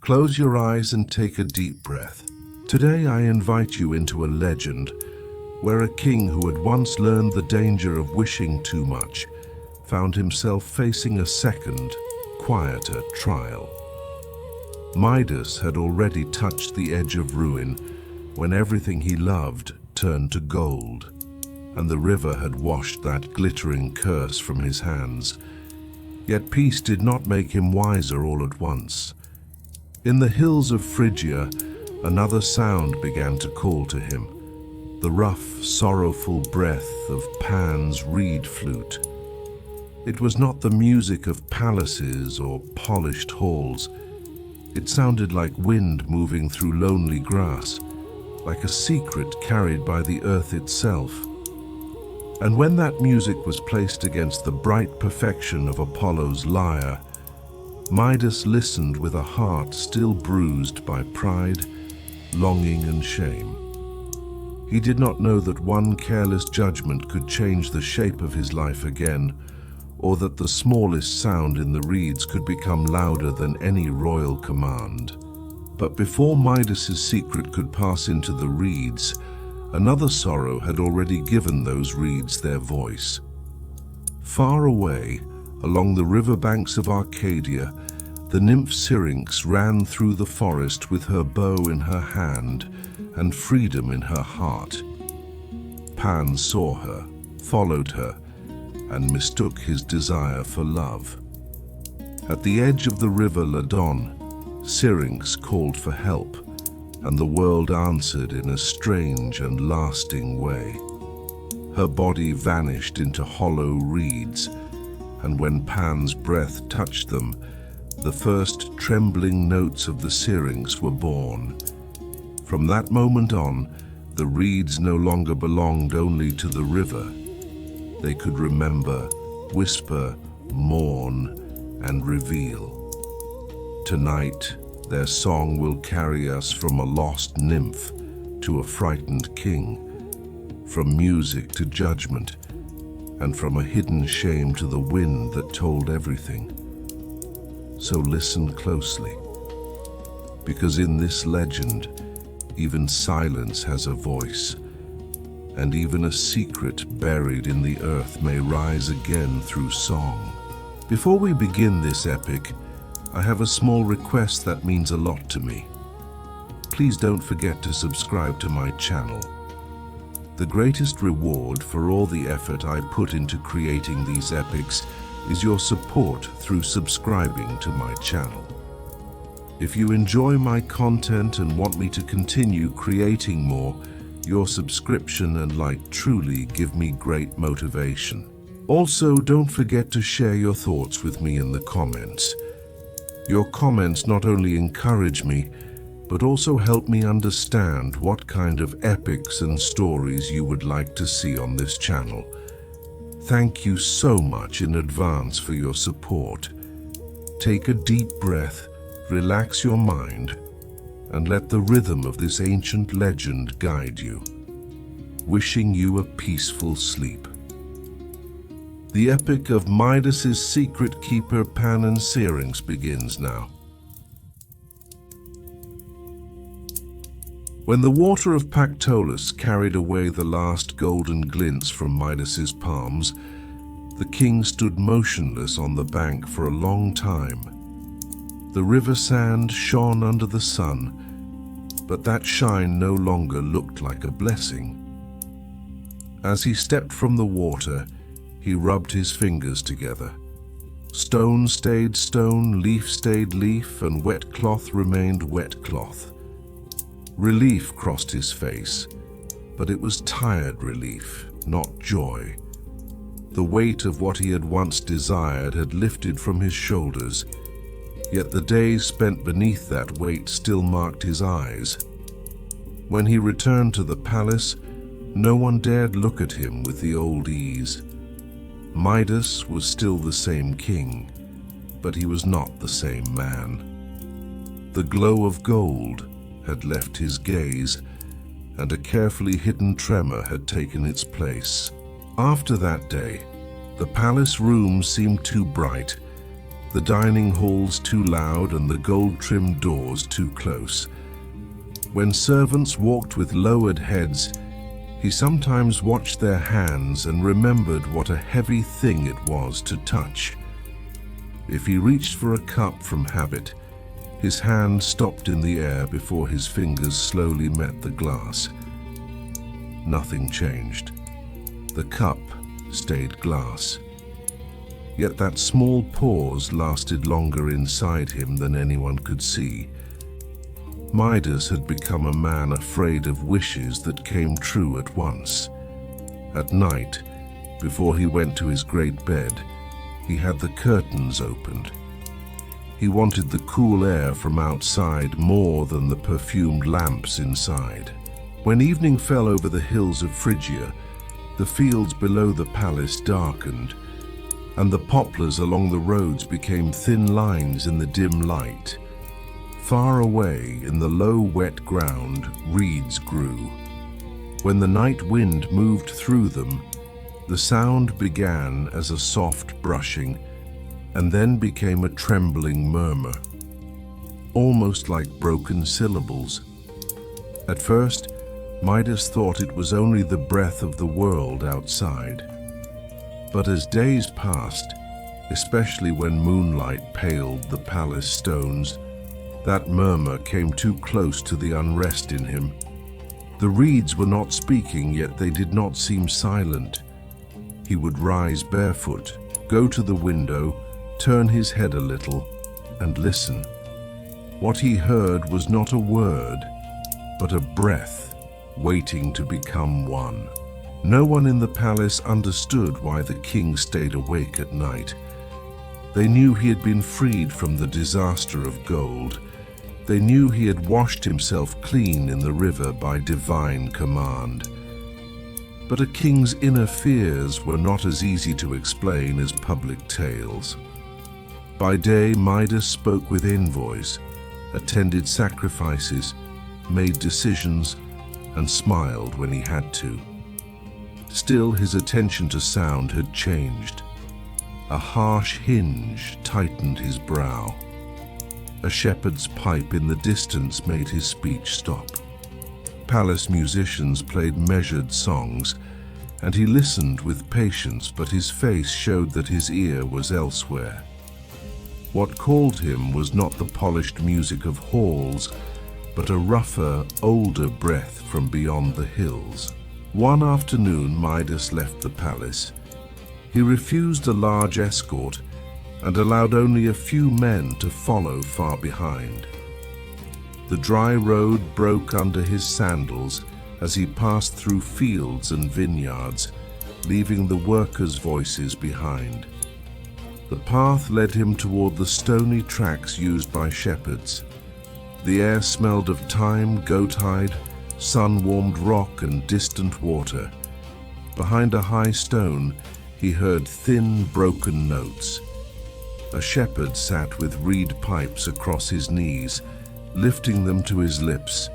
Close your eyes and take a deep breath. Today I invite you into a legend where a king who had once learned the danger of wishing too much found himself facing a second, quieter trial. Midas had already touched the edge of ruin when everything he loved turned to gold, and the river had washed that glittering curse from his hands. Yet peace did not make him wiser all at once. In the hills of Phrygia, another sound began to call to him, the rough, sorrowful breath of Pan's reed flute. It was not the music of palaces or polished halls. It sounded like wind moving through lonely grass, like a secret carried by the earth itself. And when that music was placed against the bright perfection of Apollo's lyre, Midas listened with a heart still bruised by pride, longing and shame. He did not know that one careless judgment could change the shape of his life again, or that the smallest sound in the reeds could become louder than any royal command. But before Midas's secret could pass into the reeds, another sorrow had already given those reeds their voice. Far away, along the riverbanks of Arcadia, the nymph Syrinx ran through the forest with her bow in her hand and freedom in her heart. Pan saw her, followed her, and mistook his desire for love. At the edge of the river Ladon, Syrinx called for help, and the world answered in a strange and lasting way. Her body vanished into hollow reeds, and when Pan's breath touched them, the first trembling notes of the Syrinx were born. From that moment on, the reeds no longer belonged only to the river. They could remember, whisper, mourn, and reveal. Tonight, their song will carry us from a lost nymph to a frightened king, from music to judgment, and from a hidden shame to the wind that told everything. So listen closely, because in this legend, even silence has a voice, and even a secret buried in the earth may rise again through song. Before we begin this epic, I have a small request that means a lot to me. Please don't forget to subscribe to my channel. The greatest reward for all the effort I put into creating these epics is your support through subscribing to my channel. If you enjoy my content and want me to continue creating more, your subscription and like truly give me great motivation. Also, don't forget to share your thoughts with me in the comments. Your comments not only encourage me, but also help me understand what kind of epics and stories you would like to see on this channel. Thank you so much in advance for your support. Take a deep breath, relax your mind, and let the rhythm of this ancient legend guide you. Wishing you a peaceful sleep. The epic of Midas's secret keeper Pan and Syrinx begins now. When the water of Pactolus carried away the last golden glints from Midas's palms, the king stood motionless on the bank for a long time. The river sand shone under the sun, but that shine no longer looked like a blessing. As he stepped from the water, he rubbed his fingers together. Stone stayed stone, leaf stayed leaf, and wet cloth remained wet cloth. Relief crossed his face, but it was tired relief, not joy. The weight of what he had once desired had lifted from his shoulders, yet the days spent beneath that weight still marked his eyes. When he returned to the palace, no one dared look at him with the old ease. Midas was still the same king, but he was not the same man. The glow of gold had left his gaze, and a carefully hidden tremor had taken its place. After that day, the palace room seemed too bright, the dining halls too loud and the gold-trimmed doors too close. When servants walked with lowered heads, he sometimes watched their hands and remembered what a heavy thing it was to touch. If he reached for a cup from habit, his hand stopped in the air before his fingers slowly met the glass. Nothing changed. The cup stayed glass. Yet that small pause lasted longer inside him than anyone could see. Midas had become a man afraid of wishes that came true at once. At night, before he went to his great bed, he had the curtains opened. He wanted the cool air from outside more than the perfumed lamps inside. When evening fell over the hills of Phrygia, the fields below the palace darkened, and the poplars along the roads became thin lines in the dim light. Far away, in the low, wet ground, reeds grew. When the night wind moved through them, the sound began as a soft brushing, and then became a trembling murmur, almost like broken syllables. At first, Midas thought it was only the breath of the world outside. But as days passed, especially when moonlight paled the palace stones, that murmur came too close to the unrest in him. The reeds were not speaking, yet they did not seem silent. He would rise barefoot, go to the window, turn his head a little, and listen. What he heard was not a word, but a breath waiting to become one. No one in the palace understood why the king stayed awake at night. They knew he had been freed from the disaster of gold. They knew he had washed himself clean in the river by divine command. But a king's inner fears were not as easy to explain as public tales. By day, Midas spoke with envoys, attended sacrifices, made decisions, and smiled when he had to. Still, his attention to sound had changed. A harsh hinge tightened his brow. A shepherd's pipe in the distance made his speech stop. Palace musicians played measured songs, and he listened with patience, but his face showed that his ear was elsewhere. What called him was not the polished music of halls, but a rougher, older breath from beyond the hills. One afternoon, Midas left the palace. He refused a large escort and allowed only a few men to follow far behind. The dry road broke under his sandals as he passed through fields and vineyards, leaving the workers' voices behind. The path led him toward the stony tracks used by shepherds. The air smelled of thyme, goat-hide, sun-warmed rock and distant water. Behind a high stone, he heard thin, broken notes. A shepherd sat with reed pipes across his knees, lifting them to his lips,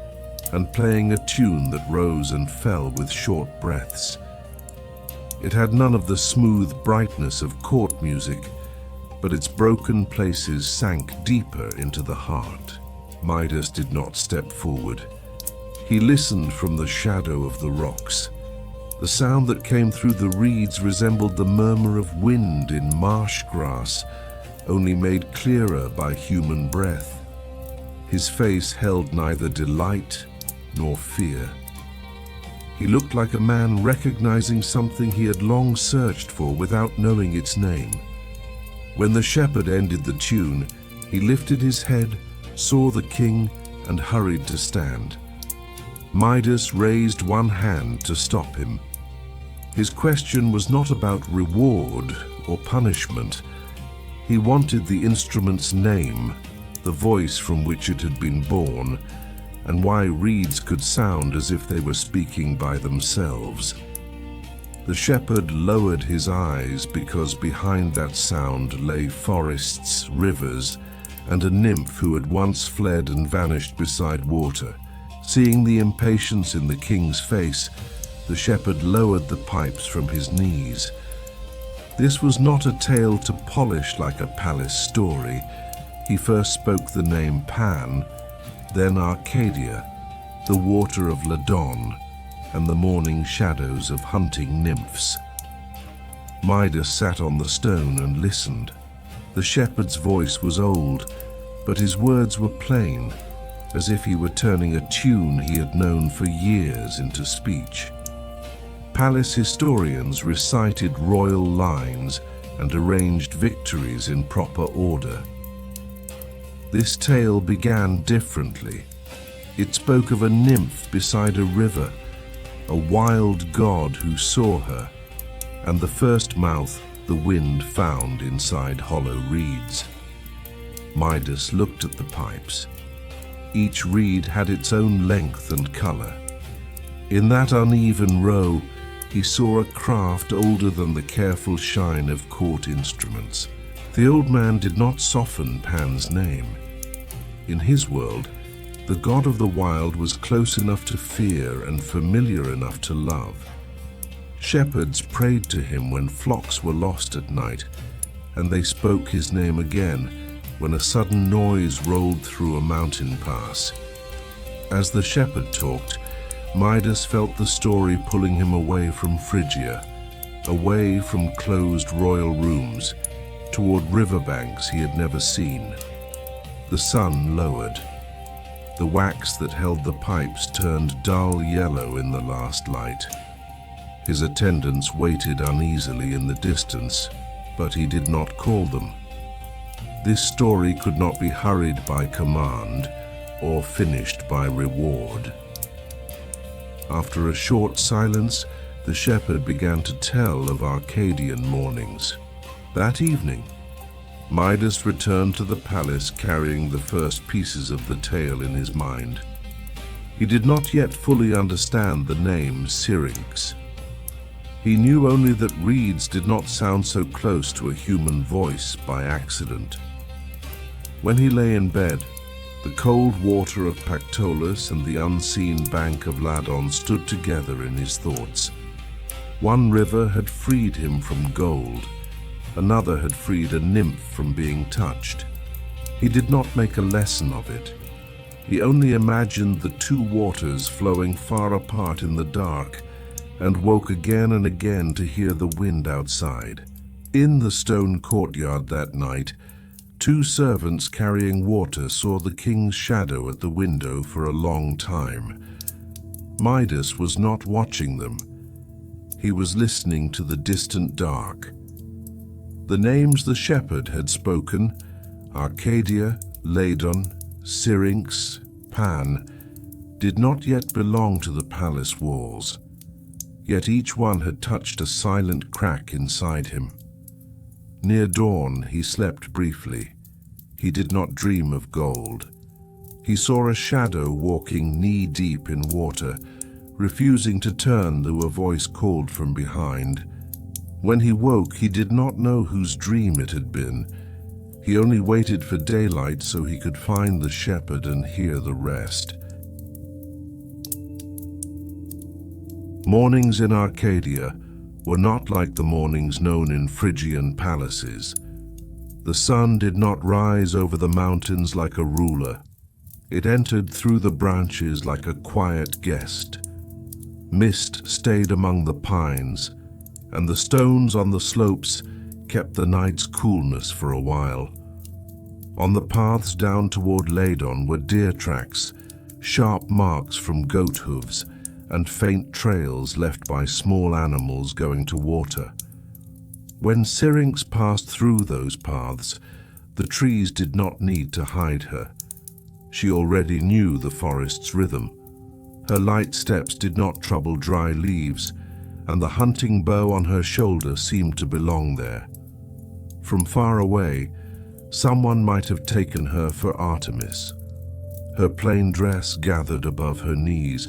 and playing a tune that rose and fell with short breaths. It had none of the smooth brightness of court music, but its broken places sank deeper into the heart. Midas did not step forward. He listened from the shadow of the rocks. The sound that came through the reeds resembled the murmur of wind in marsh grass, only made clearer by human breath. His face held neither delight nor fear. He looked like a man recognizing something he had long searched for without knowing its name. When the shepherd ended the tune, he lifted his head, saw the king, and hurried to stand. Midas raised one hand to stop him. His question was not about reward or punishment. He wanted the instrument's name, the voice from which it had been born, and why reeds could sound as if they were speaking by themselves. The shepherd lowered his eyes because behind that sound lay forests, rivers, and a nymph who had once fled and vanished beside water. Seeing the impatience in the king's face, the shepherd lowered the pipes from his knees. This was not a tale to polish like a palace story. He first spoke the name Pan, then Arcadia, the water of Ladon, and the morning shadows of hunting nymphs. Midas sat on the stone and listened. The shepherd's voice was old, but his words were plain, as if he were turning a tune he had known for years into speech. Palace historians recited royal lines and arranged victories in proper order. This tale began differently. It spoke of a nymph beside a river, a wild god who saw her, and the first mouth the wind found inside hollow reeds. Midas looked at the pipes. Each reed had its own length and color. In that uneven row, he saw a craft older than the careful shine of court instruments. The old man did not soften Pan's name. In his world, the god of the wild was close enough to fear and familiar enough to love. Shepherds prayed to him when flocks were lost at night, and they spoke his name again when a sudden noise rolled through a mountain pass. As the shepherd talked, Midas felt the story pulling him away from Phrygia, away from closed royal rooms, toward riverbanks he had never seen. The sun lowered. The wax that held the pipes turned dull yellow in the last light. His attendants waited uneasily in the distance, but he did not call them. This story could not be hurried by command or finished by reward. After a short silence, the shepherd began to tell of Arcadian mornings. That evening, Midas returned to the palace carrying the first pieces of the tale in his mind. He did not yet fully understand the name Syrinx. He knew only that reeds did not sound so close to a human voice by accident. When he lay in bed, the cold water of Pactolus and the unseen bank of Ladon stood together in his thoughts. One river had freed him from gold. Another had freed a nymph from being touched. He did not make a lesson of it. He only imagined the two waters flowing far apart in the dark, and woke again and again to hear the wind outside. In the stone courtyard that night, two servants carrying water saw the king's shadow at the window for a long time. Midas was not watching them. He was listening to the distant dark. The names the shepherd had spoken, Arcadia, Ladon, Syrinx, Pan, did not yet belong to the palace walls. Yet each one had touched a silent crack inside him. Near dawn, he slept briefly. He did not dream of gold. He saw a shadow walking knee-deep in water, refusing to turn though a voice called from behind. When he woke, he did not know whose dream it had been. He only waited for daylight so he could find the shepherd and hear the rest. Mornings in Arcadia were not like the mornings known in Phrygian palaces. The sun did not rise over the mountains like a ruler. It entered through the branches like a quiet guest. Mist stayed among the pines, and the stones on the slopes kept the night's coolness for a while. On the paths down toward Ladon were deer tracks, sharp marks from goat hooves, and faint trails left by small animals going to water. When Syrinx passed through those paths, the trees did not need to hide her. She already knew the forest's rhythm. Her light steps did not trouble dry leaves, and the hunting bow on her shoulder seemed to belong there. From far away, someone might have taken her for Artemis. Her plain dress gathered above her knees,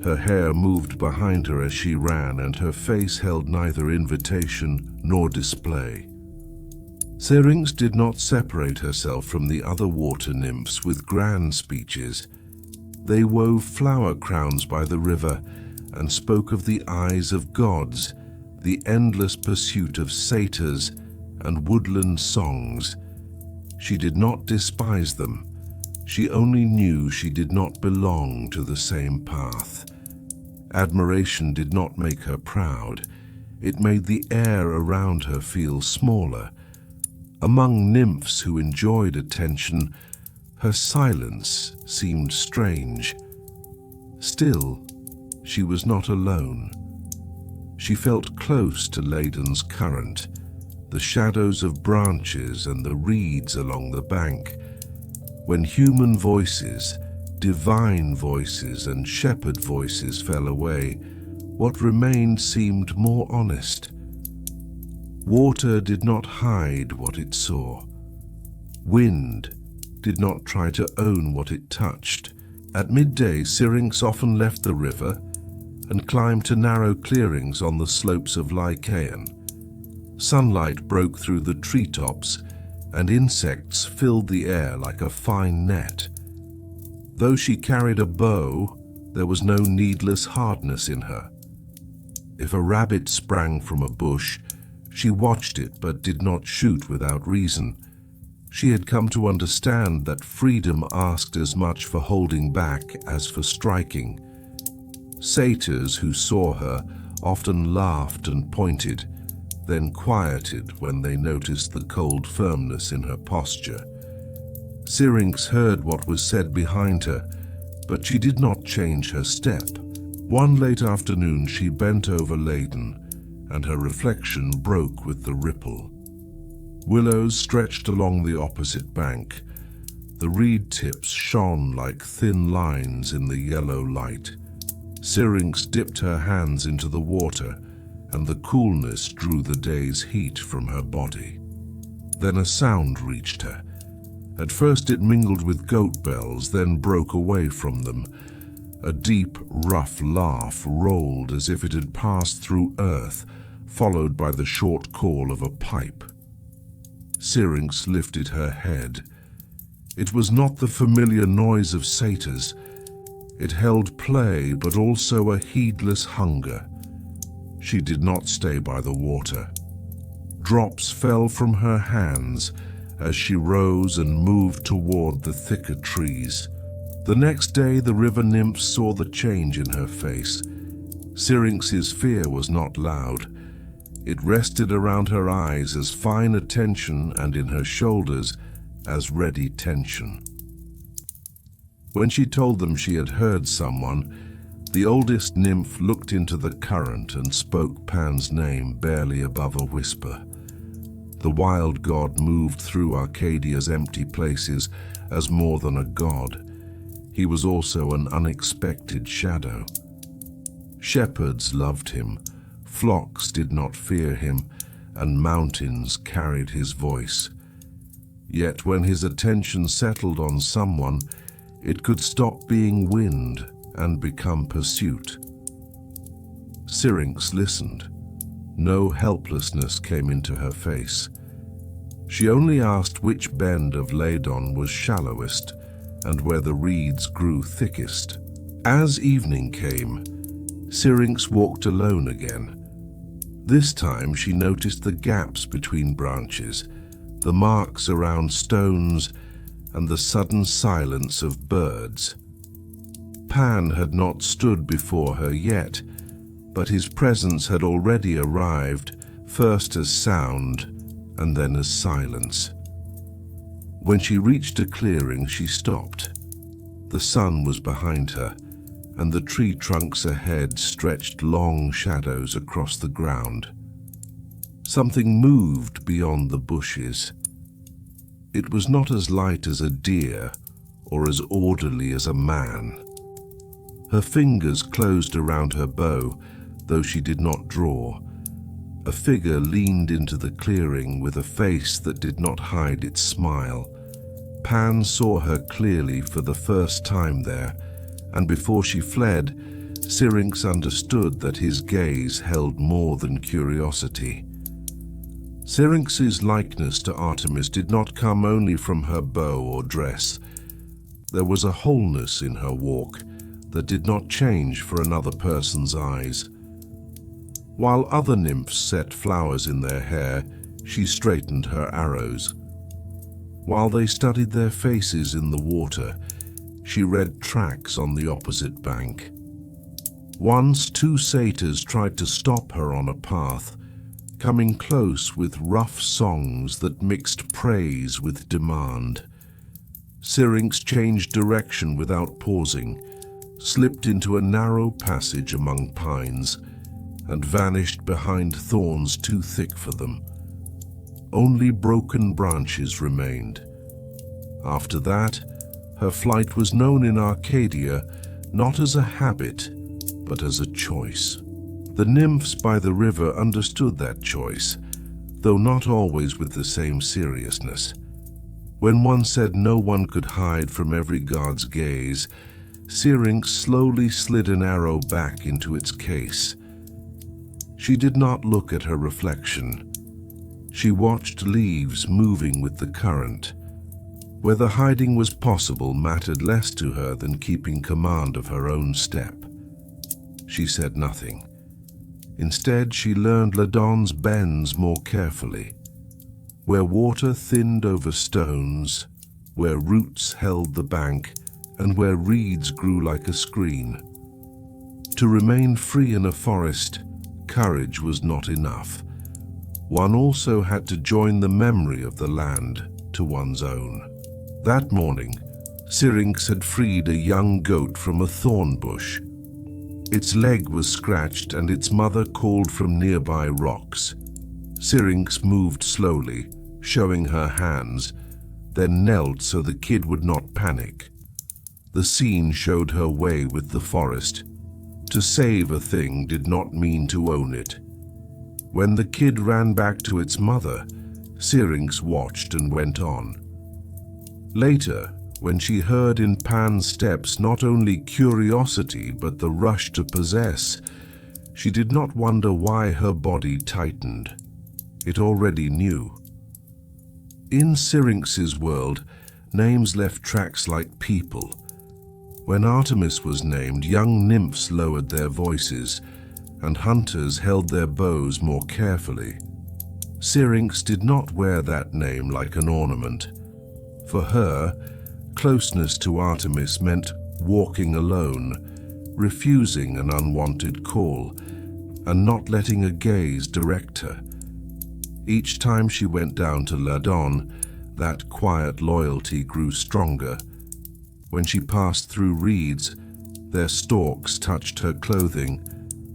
her hair moved behind her as she ran, and her face held neither invitation nor display. Syrinx did not separate herself from the other water nymphs with grand speeches. They wove flower crowns by the river and spoke of the eyes of gods, the endless pursuit of satyrs and woodland songs. She did not despise them. She only knew she did not belong to the same path. Admiration did not make her proud. It made the air around her feel smaller. Among nymphs who enjoyed attention, her silence seemed strange. Still, she was not alone. She felt close to Ladon's current, the shadows of branches and the reeds along the bank. When human voices, divine voices and shepherd voices fell away, what remained seemed more honest. Water did not hide what it saw. Wind did not try to own what it touched. At midday, Syrinx often left the river and climbed to narrow clearings on the slopes of Lycaon. Sunlight broke through the treetops, and insects filled the air like a fine net. Though she carried a bow, there was no needless hardness in her. If a rabbit sprang from a bush, she watched it but did not shoot without reason. She had come to understand that freedom asked as much for holding back as for striking. Satyrs who saw her often laughed and pointed, then quieted when they noticed the cold firmness in her posture. Syrinx heard what was said behind her, but she did not change her step. One late afternoon she bent over Ladon, and her reflection broke with the ripple. Willows stretched along the opposite bank. The reed tips shone like thin lines in the yellow light. Syrinx dipped her hands into the water, and the coolness drew the day's heat from her body. Then a sound reached her. At first it mingled with goat bells, then broke away from them. A deep, rough laugh rolled as if it had passed through earth, followed by the short call of a pipe. Syrinx lifted her head. It was not the familiar noise of satyrs. It held play, but also a heedless hunger. She did not stay by the water. Drops fell from her hands as she rose and moved toward the thicker trees. The next day the river nymph saw the change in her face. Syrinx's fear was not loud. It rested around her eyes as fine attention and in her shoulders as ready tension. When she told them she had heard someone, the oldest nymph looked into the current and spoke Pan's name barely above a whisper. The wild god moved through Arcadia's empty places as more than a god. He was also an unexpected shadow. Shepherds loved him, flocks did not fear him, and mountains carried his voice. Yet when his attention settled on someone, it could stop being wind and become pursuit. Syrinx listened. No helplessness came into her face. She only asked which bend of Ladon was shallowest and where the reeds grew thickest. As evening came, Syrinx walked alone again. This time she noticed the gaps between branches, the marks around stones, and the sudden silence of birds. Pan had not stood before her yet, but his presence had already arrived, first as sound and then as silence. When she reached a clearing, she stopped. The sun was behind her, and the tree trunks ahead stretched long shadows across the ground. Something moved beyond the bushes. It was not as light as a deer or as orderly as a man. Her fingers closed around her bow, though she did not draw. A figure leaned into the clearing with a face that did not hide its smile. Pan saw her clearly for the first time there, and before she fled, Syrinx understood that his gaze held more than curiosity. Syrinx's likeness to Artemis did not come only from her bow or dress. There was a wholeness in her walk that did not change for another person's eyes. While other nymphs set flowers in their hair, she straightened her arrows. While they studied their faces in the water, she read tracks on the opposite bank. Once 2 satyrs tried to stop her on a path, coming close with rough songs that mixed praise with demand. Syrinx changed direction without pausing, slipped into a narrow passage among pines, and vanished behind thorns too thick for them. Only broken branches remained. After that, her flight was known in Arcadia not as a habit, but as a choice. The nymphs by the river understood that choice, though not always with the same seriousness. When one said no one could hide from every god's gaze, Syrinx slowly slid an arrow back into its case. She did not look at her reflection. She watched leaves moving with the current. Whether hiding was possible mattered less to her than keeping command of her own step. She said nothing. Instead, she learned Ladon's bends more carefully. Where water thinned over stones, where roots held the bank, and where reeds grew like a screen. To remain free in a forest, courage was not enough. One also had to join the memory of the land to one's own. That morning, Syrinx had freed a young goat from a thorn bush. Its leg was scratched and its mother called from nearby rocks. Syrinx moved slowly, showing her hands, then knelt so the kid would not panic. The scene showed her way with the forest. To save a thing did not mean to own it. When the kid ran back to its mother, Syrinx watched and went on. Later, when she heard in Pan's steps not only curiosity but the rush to possess, she did not wonder why her body tightened. It already knew. In Syrinx's world, names left tracks like people. When Artemis was named, young nymphs lowered their voices, and hunters held their bows more carefully. Syrinx did not wear that name like an ornament. For her, closeness to Artemis meant walking alone, refusing an unwanted call, and not letting a gaze direct her. Each time she went down to Ladon, that quiet loyalty grew stronger. When she passed through reeds, their stalks touched her clothing,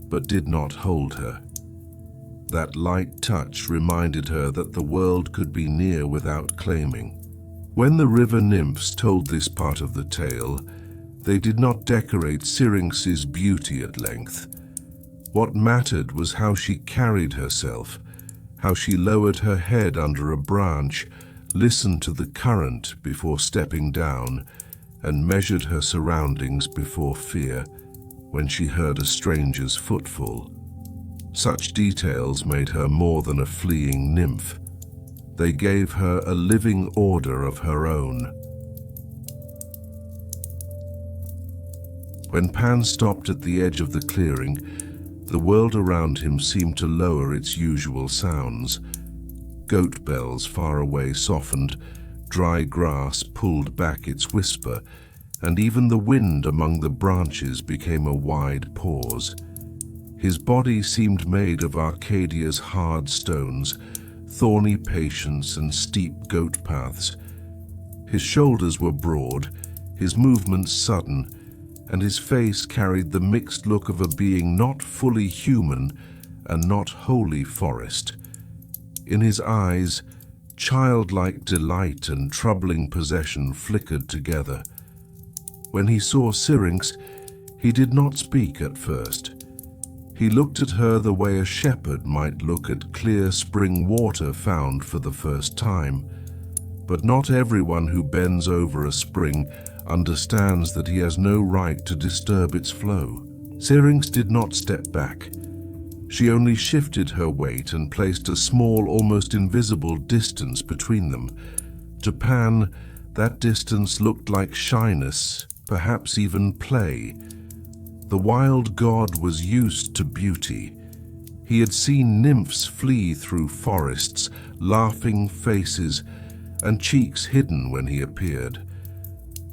but did not hold her. That light touch reminded her that the world could be near without claiming. When the river nymphs told this part of the tale, they did not decorate Syrinx's beauty at length. What mattered was how she carried herself, how she lowered her head under a branch, listened to the current before stepping down, and measured her surroundings before fear when she heard a stranger's footfall. Such details made her more than a fleeing nymph. They gave her a living order of her own. When Pan stopped at the edge of the clearing, the world around him seemed to lower its usual sounds. Goat bells far away softened, dry grass pulled back its whisper, and even the wind among the branches became a wide pause. His body seemed made of Arcadia's hard stones, thorny patience and steep goat paths. His shoulders were broad, his movements sudden, and his face carried the mixed look of a being not fully human and not wholly forest. In his eyes, childlike delight and troubling possession flickered together. When he saw Syrinx, he did not speak at first. He looked at her the way a shepherd might look at clear spring water found for the first time. But not everyone who bends over a spring understands that he has no right to disturb its flow. Syrinx did not step back. She only shifted her weight and placed a small, almost invisible distance between them. To Pan, that distance looked like shyness, perhaps even play. The wild god was used to beauty. He had seen nymphs flee through forests, laughing faces, and cheeks hidden when he appeared.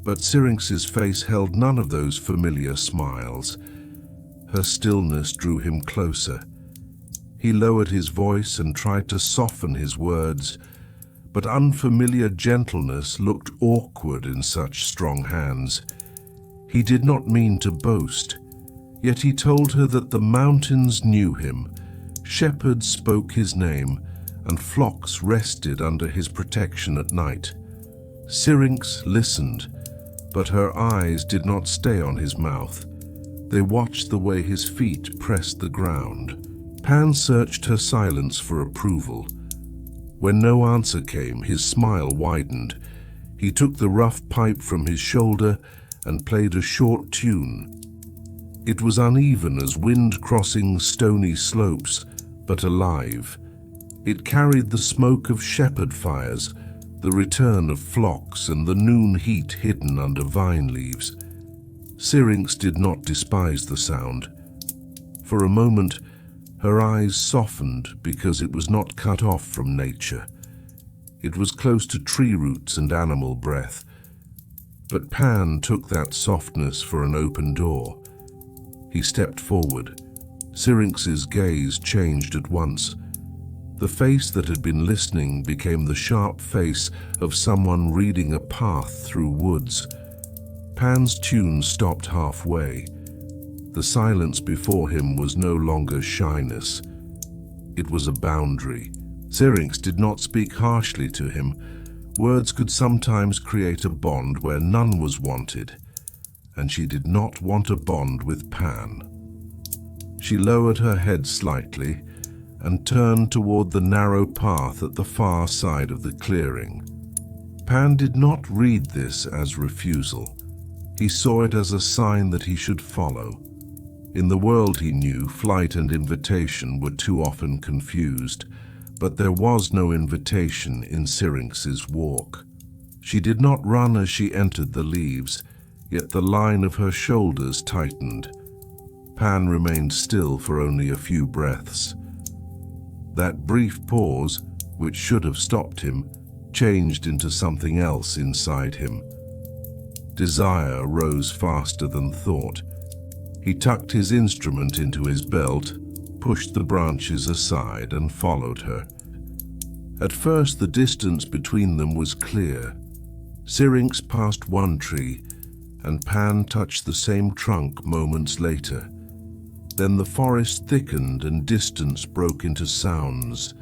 But Syrinx's face held none of those familiar smiles. Her stillness drew him closer. He lowered his voice and tried to soften his words, but unfamiliar gentleness looked awkward in such strong hands. He did not mean to boast, yet he told her that the mountains knew him. Shepherds spoke his name, and flocks rested under his protection at night. Syrinx listened, but her eyes did not stay on his mouth. They watched the way his feet pressed the ground. Pan searched her silence for approval. When no answer came, his smile widened. He took the rough pipe from his shoulder and played a short tune. It was uneven as wind crossing stony slopes, but alive. It carried the smoke of shepherd fires, the return of flocks, and the noon heat hidden under vine leaves. Syrinx did not despise the sound. For a moment, her eyes softened because it was not cut off from nature. It was close to tree roots and animal breath. But Pan took that softness for an open door. He stepped forward. Syrinx's gaze changed at once. The face that had been listening became the sharp face of someone reading a path through woods. Pan's tune stopped halfway. The silence before him was no longer shyness. It was a boundary. Syrinx did not speak harshly to him. Words could sometimes create a bond where none was wanted, and she did not want a bond with Pan. She lowered her head slightly and turned toward the narrow path at the far side of the clearing. Pan did not read this as refusal. He saw it as a sign that he should follow. In the world he knew, flight and invitation were too often confused, but there was no invitation in Syrinx's walk. She did not run as she entered the leaves, yet the line of her shoulders tightened. Pan remained still for only a few breaths. That brief pause, which should have stopped him, changed into something else inside him. Desire rose faster than thought. He tucked his instrument into his belt, pushed the branches aside, and followed her. At first, the distance between them was clear. Syrinx passed one tree, and Pan touched the same trunk moments later. Then the forest thickened and distance broke into sounds.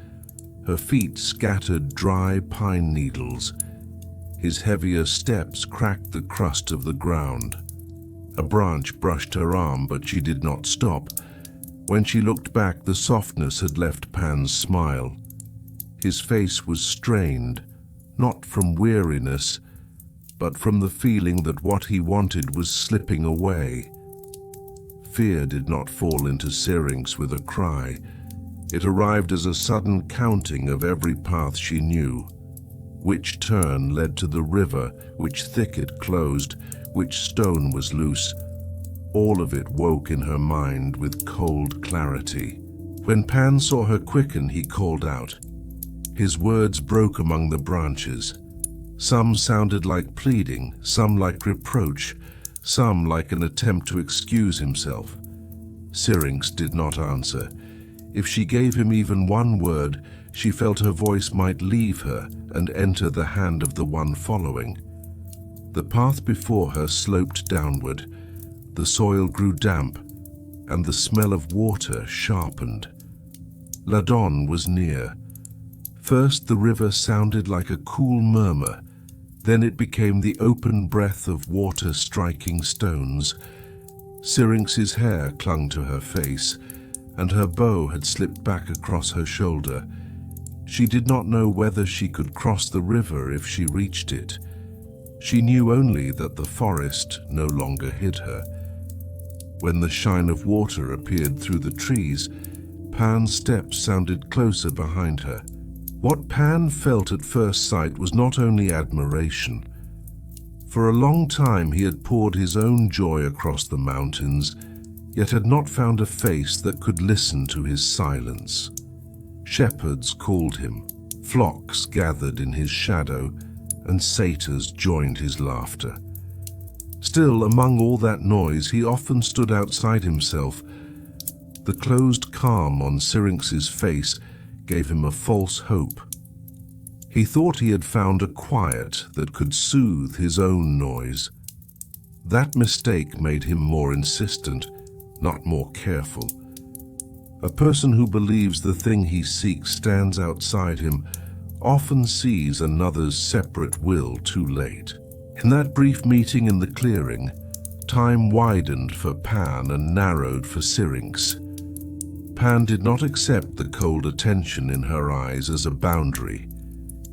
Her feet scattered dry pine needles. His heavier steps cracked the crust of the ground. A branch brushed her arm, but she did not stop. When she looked back, the softness had left Pan's smile. His face was strained, not from weariness, but from the feeling that what he wanted was slipping away. Fear did not fall into Syrinx with a cry. It arrived as a sudden counting of every path she knew. Which turn led to the river, which thicket closed, which stone was loose. All of it woke in her mind with cold clarity. When Pan saw her quicken, he called out. His words broke among the branches. Some sounded like pleading, some like reproach, some like an attempt to excuse himself. Syrinx did not answer. If she gave him even one word, she felt her voice might leave her and enter the hand of the one following. The path before her sloped downward. The soil grew damp, and the smell of water sharpened. Ladon was near. First the river sounded like a cool murmur, then it became the open breath of water striking stones. Syrinx's hair clung to her face, and her bow had slipped back across her shoulder. She did not know whether she could cross the river if she reached it. She knew only that the forest no longer hid her. When the shine of water appeared through the trees, Pan's steps sounded closer behind her. What Pan felt at first sight was not only admiration. For a long time he had poured his own joy across the mountains, yet had not found a face that could listen to his silence. Shepherds called him, flocks gathered in his shadow, and satyrs joined his laughter. Still, among all that noise, he often stood outside himself. The closed calm on Syrinx's face gave him a false hope. He thought he had found a quiet that could soothe his own noise. That mistake made him more insistent, not more careful. A person who believes the thing he seeks stands outside him often sees another's separate will too late. In that brief meeting in the clearing, time widened for Pan and narrowed for Syrinx. Pan did not accept the cold attention in her eyes as a boundary.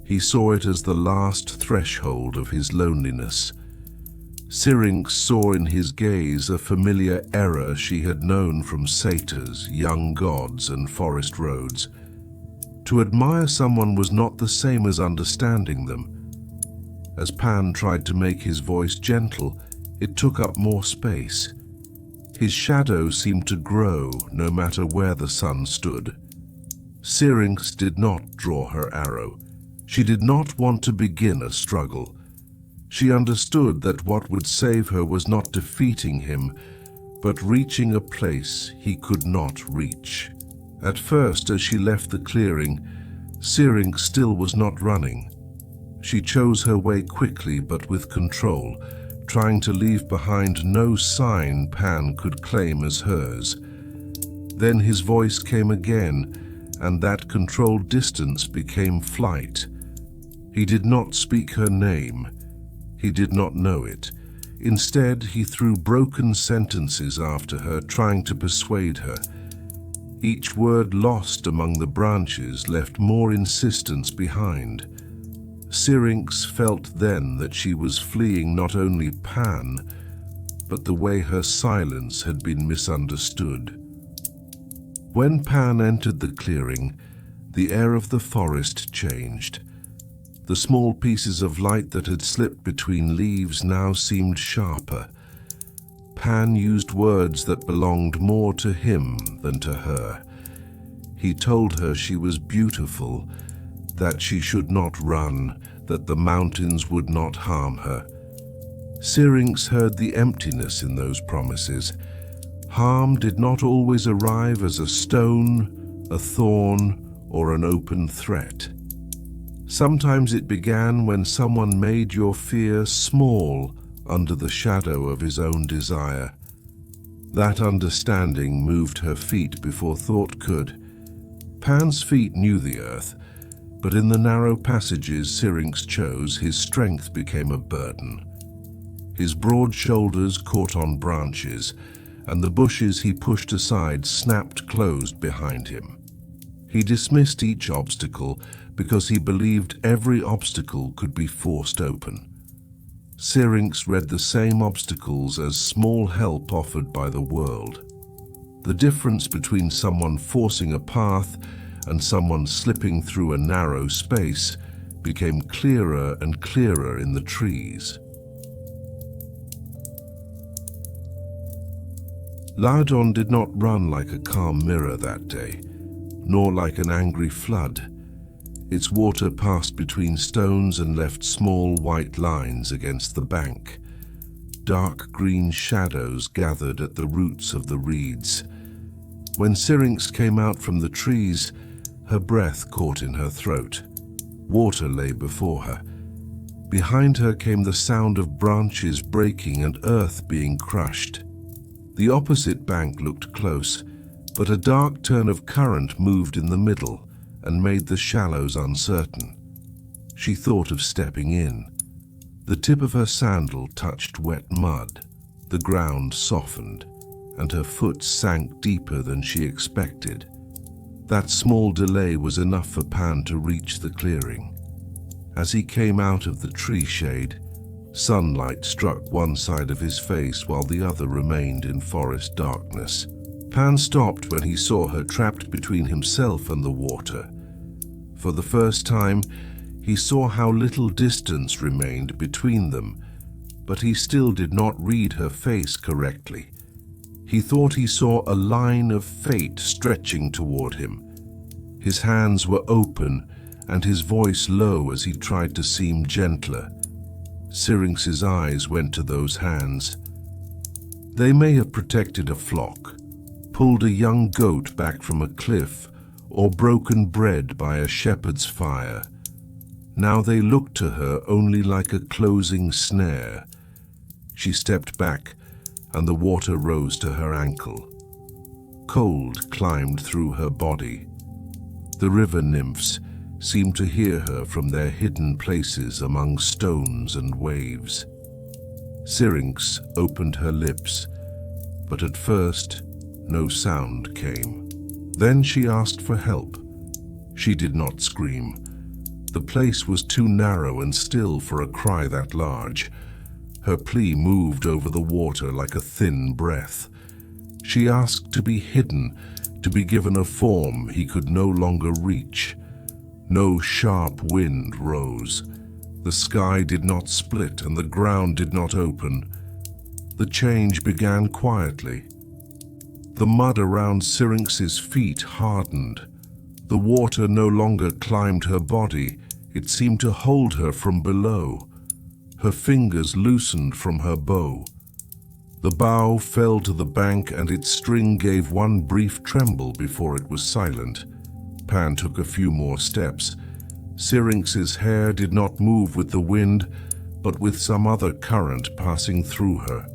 He saw it as the last threshold of his loneliness. Syrinx saw in his gaze a familiar error she had known from satyrs, young gods, and forest roads. To admire someone was not the same as understanding them. As Pan tried to make his voice gentle, it took up more space. His shadow seemed to grow no matter where the sun stood. Syrinx did not draw her arrow. She did not want to begin a struggle. She understood that what would save her was not defeating him, but reaching a place he could not reach. At first, as she left the clearing, Syrinx still was not running. She chose her way quickly but with control, trying to leave behind no sign Pan could claim as hers. Then his voice came again, and that controlled distance became flight. He did not speak her name. He did not know it. Instead, he threw broken sentences after her, trying to persuade her. Each word lost among the branches left more insistence behind. Syrinx felt then that she was fleeing not only Pan, but the way her silence had been misunderstood. When Pan entered the clearing, the air of the forest changed. The small pieces of light that had slipped between leaves now seemed sharper. Pan used words that belonged more to him than to her. He told her she was beautiful, that she should not run, that the mountains would not harm her. Syrinx heard the emptiness in those promises. Harm did not always arrive as a stone, a thorn, or an open threat. Sometimes it began when someone made your fear small under the shadow of his own desire. That understanding moved her feet before thought could. Pan's feet knew the earth, but in the narrow passages Syrinx chose, his strength became a burden. His broad shoulders caught on branches, and the bushes he pushed aside snapped closed behind him. He dismissed each obstacle because he believed every obstacle could be forced open. Syrinx read the same obstacles as small help offered by the world. The difference between someone forcing a path and someone slipping through a narrow space became clearer and clearer in the trees. Ladon did not run like a calm mirror that day, nor like an angry flood. Its water passed between stones and left small white lines against the bank. Dark green shadows gathered at the roots of the reeds. When Syrinx came out from the trees, her breath caught in her throat. Water lay before her. Behind her came the sound of branches breaking and earth being crushed. The opposite bank looked close, but a dark turn of current moved in the middle and made the shallows uncertain. She thought of stepping in. The tip of her sandal touched wet mud. The ground softened, and her foot sank deeper than she expected. That small delay was enough for Pan to reach the clearing. As he came out of the tree shade, sunlight struck one side of his face while the other remained in forest darkness. Pan stopped when he saw her trapped between himself and the water. For the first time, he saw how little distance remained between them, but he still did not read her face correctly. He thought he saw a line of fate stretching toward him. His hands were open and his voice low as he tried to seem gentler. Syrinx's eyes went to those hands. They may have protected a flock, pulled a young goat back from a cliff, or broken bread by a shepherd's fire. Now they looked to her only like a closing snare. She stepped back, and the water rose to her ankle. Cold climbed through her body. The river nymphs seemed to hear her from their hidden places among stones and waves. Syrinx opened her lips, but at first no sound came. Then she asked for help. She did not scream. The place was too narrow and still for a cry that large. Her plea moved over the water like a thin breath. She asked to be hidden, to be given a form he could no longer reach. No sharp wind rose. The sky did not split and the ground did not open. The change began quietly. The mud around Syrinx's feet hardened. The water no longer climbed her body. It seemed to hold her from below. Her fingers loosened from her bow. The bow fell to the bank and its string gave one brief tremble before it was silent. Pan took a few more steps. Syrinx's hair did not move with the wind, but with some other current passing through her.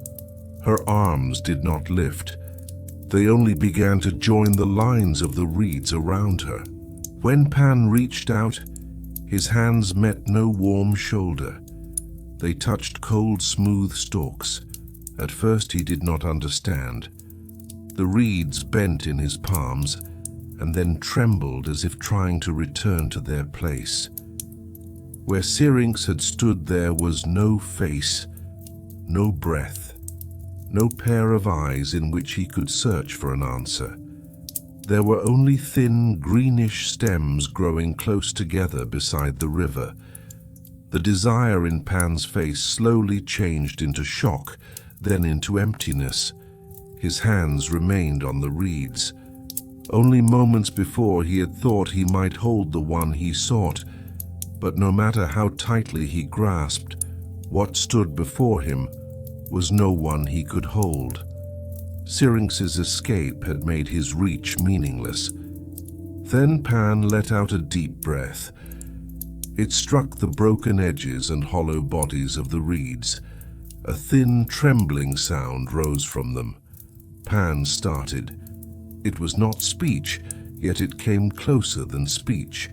Her arms did not lift. They only began to join the lines of the reeds around her. When Pan reached out, his hands met no warm shoulder. They touched cold, smooth stalks. At first he did not understand. The reeds bent in his palms and then trembled as if trying to return to their place. Where Syrinx had stood there was no face, no breath, no pair of eyes in which he could search for an answer. There were only thin, greenish stems growing close together beside the river. The desire in Pan's face slowly changed into shock, then into emptiness. His hands remained on the reeds. Only moments before he had thought he might hold the one he sought, but no matter how tightly he grasped, what stood before him was no one he could hold. Syrinx's escape had made his reach meaningless. Then Pan let out a deep breath. It struck the broken edges and hollow bodies of the reeds. A thin, trembling sound rose from them. Pan started. It was not speech, yet it came closer than speech.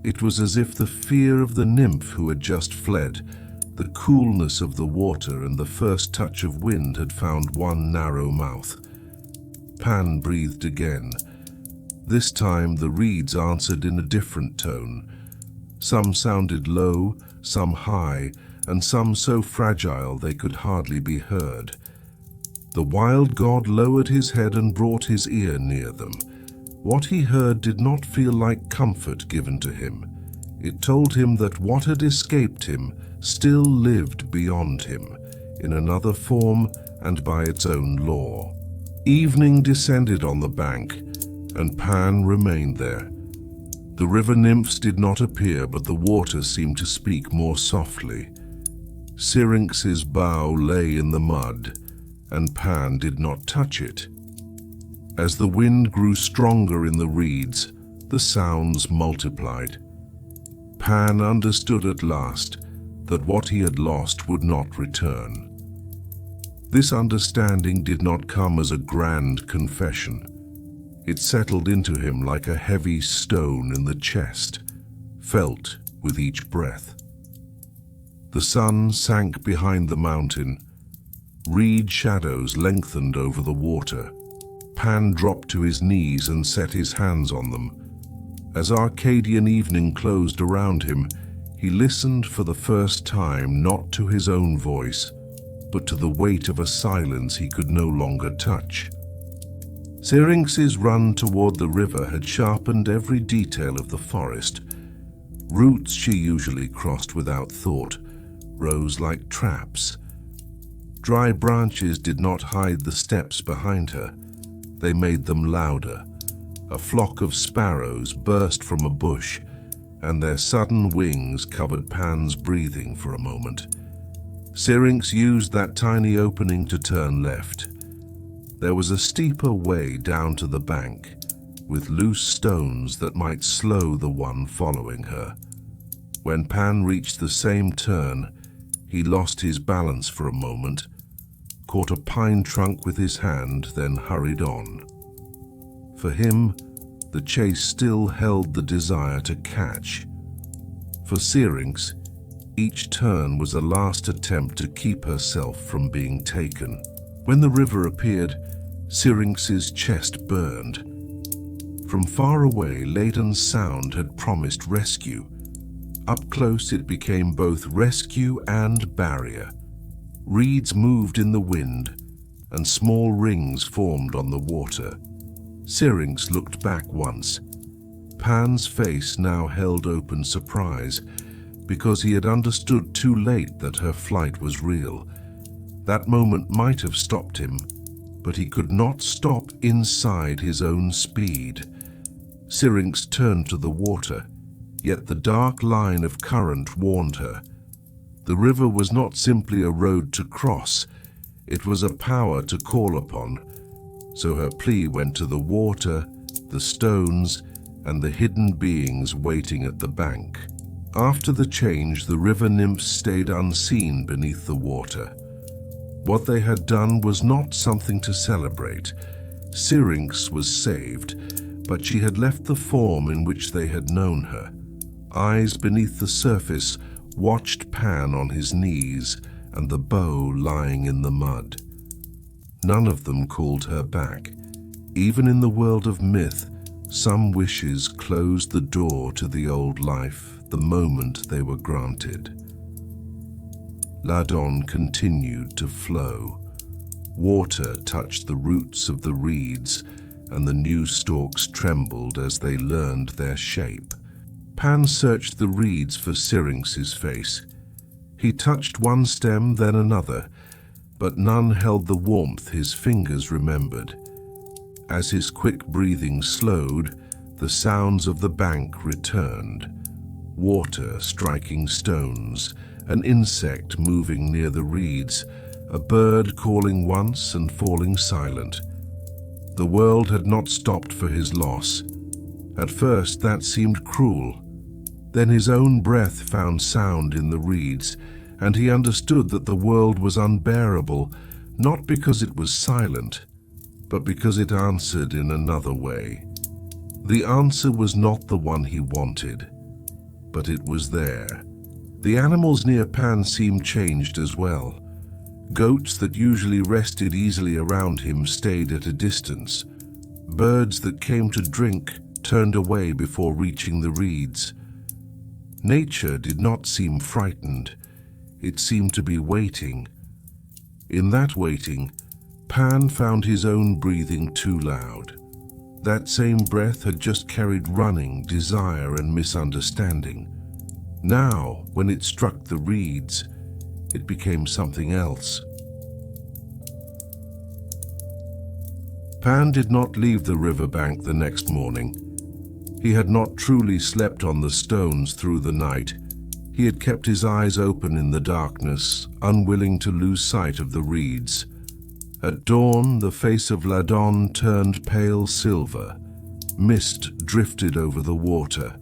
It was as if the fear of the nymph who had just fled, the coolness of the water and the first touch of wind had found one narrow mouth. Pan breathed again. This time the reeds answered in a different tone. Some sounded low, some high, and some so fragile they could hardly be heard. The wild god lowered his head and brought his ear near them. What he heard did not feel like comfort given to him. It told him that what had escaped him still lived beyond him, in another form and by its own law. Evening descended on the bank, and Pan remained there. The river nymphs did not appear, but the water seemed to speak more softly. Syrinx's bow lay in the mud, and Pan did not touch it. As the wind grew stronger in the reeds, the sounds multiplied. Pan understood at last that what he had lost would not return. This understanding did not come as a grand confession. It settled into him like a heavy stone in the chest, felt with each breath. The sun sank behind the mountain. Reed shadows lengthened over the water. Pan dropped to his knees and set his hands on them. As Arcadian evening closed around him, he listened for the first time not to his own voice, but to the weight of a silence he could no longer touch. Syrinx's run toward the river had sharpened every detail of the forest. Routes she usually crossed without thought rose like traps. Dry branches did not hide the steps behind her. They made them louder. A flock of sparrows burst from a bush, and their sudden wings covered Pan's breathing for a moment. Syrinx used that tiny opening to turn left. There was a steeper way down to the bank, with loose stones that might slow the one following her. When Pan reached the same turn, he lost his balance for a moment, caught a pine trunk with his hand, then hurried on. For him, the chase still held the desire to catch. For Syrinx, each turn was a last attempt to keep herself from being taken. When the river appeared, Syrinx's chest burned. From far away, Ladon's sound had promised rescue. Up close, it became both rescue and barrier. Reeds moved in the wind, and small rings formed on the water. Syrinx looked back once. Pan's face now held open surprise, because he had understood too late that her flight was real. That moment might have stopped him, but he could not stop inside his own speed. Syrinx turned to the water, yet the dark line of current warned her. The river was not simply a road to cross, it was a power to call upon. So her plea went to the water, the stones, and the hidden beings waiting at the bank. After the change, the river nymphs stayed unseen beneath the water. What they had done was not something to celebrate. Syrinx was saved, but she had left the form in which they had known her. Eyes beneath the surface watched Pan on his knees and the bow lying in the mud. None of them called her back. Even in the world of myth, some wishes closed the door to the old life the moment they were granted. Ladon continued to flow. Water touched the roots of the reeds, and the new stalks trembled as they learned their shape. Pan searched the reeds for Syrinx's face. He touched one stem, then another, but none held the warmth his fingers remembered. As his quick breathing slowed, the sounds of the bank returned. Water striking stones, an insect moving near the reeds, a bird calling once and falling silent. The world had not stopped for his loss. At first that seemed cruel. Then his own breath found sound in the reeds, and he understood that the world was unbearable, not because it was silent, but because it answered in another way. The answer was not the one he wanted, but it was there. The animals near Pan seemed changed as well. Goats that usually rested easily around him stayed at a distance. Birds that came to drink turned away before reaching the reeds. Nature did not seem frightened. It seemed to be waiting. In that waiting, Pan found his own breathing too loud. That same breath had just carried running, desire, and misunderstanding. Now, when it struck the reeds, it became something else. Pan did not leave the riverbank the next morning. He had not truly slept on the stones through the night. He had kept his eyes open in the darkness, unwilling to lose sight of the reeds. At dawn, the face of Ladon turned pale silver. Mist drifted over the water,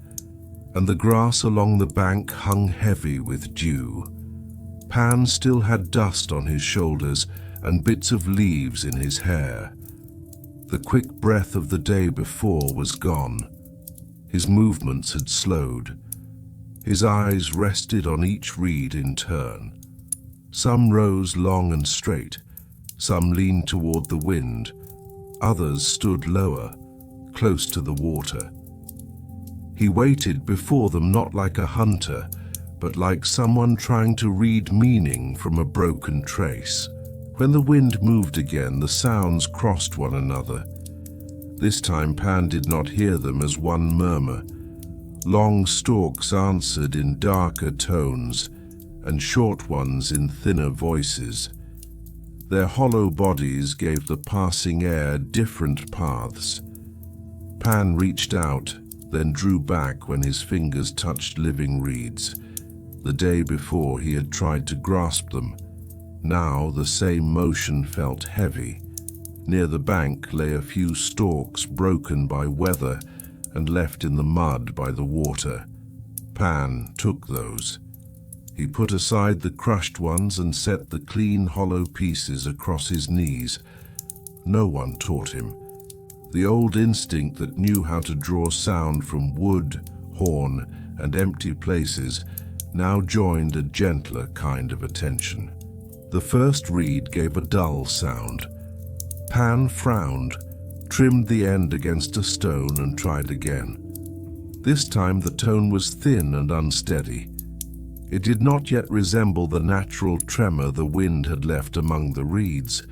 and the grass along the bank hung heavy with dew. Pan still had dust on his shoulders and bits of leaves in his hair. The quick breath of the day before was gone. His movements had slowed. His eyes rested on each reed in turn. Some rose long and straight, some leaned toward the wind, others stood lower, close to the water. He waited before them not like a hunter, but like someone trying to read meaning from a broken trace. When the wind moved again, the sounds crossed one another. This time Pan did not hear them as one murmur. Long stalks answered in darker tones, and short ones in thinner voices. Their hollow bodies gave the passing air different paths. Pan reached out, then drew back when his fingers touched living reeds. The day before he had tried to grasp them. Now the same motion felt heavy. Near the bank lay a few stalks broken by weather and left in the mud by the water. Pan took those. He put aside the crushed ones and set the clean, hollow pieces across his knees. No one taught him. The old instinct that knew how to draw sound from wood, horn, and empty places now joined a gentler kind of attention. The first reed gave a dull sound. Pan frowned, trimmed the end against a stone and tried again. This time the tone was thin and unsteady. It did not yet resemble the natural tremor the wind had left among the reeds.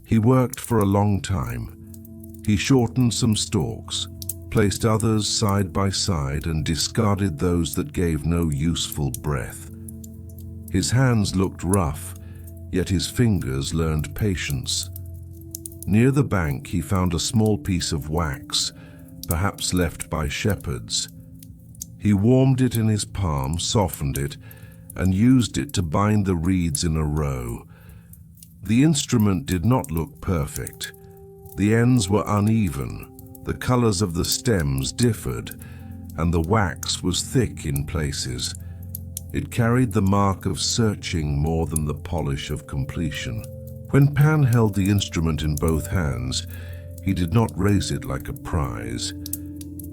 He worked for a long time. He shortened some stalks, placed others side by side, and discarded those that gave no useful breath. His hands looked rough, yet his fingers learned patience. Near the bank he found a small piece of wax, perhaps left by shepherds. He warmed it in his palm, softened it, and used it to bind the reeds in a row. The instrument did not look perfect. The ends were uneven, the colors of the stems differed, and the wax was thick in places. It carried the mark of searching more than the polish of completion. When Pan held the instrument in both hands, he did not raise it like a prize.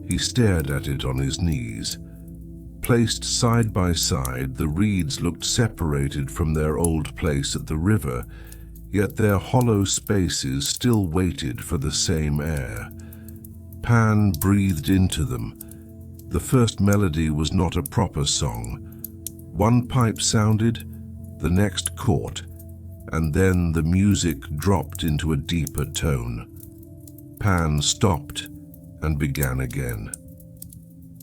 He stared at it on his knees. Placed side by side, the reeds looked separated from their old place at the river, yet their hollow spaces still waited for the same air. Pan breathed into them. The first melody was not a proper song. One pipe sounded, the next caught, and then the music dropped into a deeper tone. Pan stopped and began again.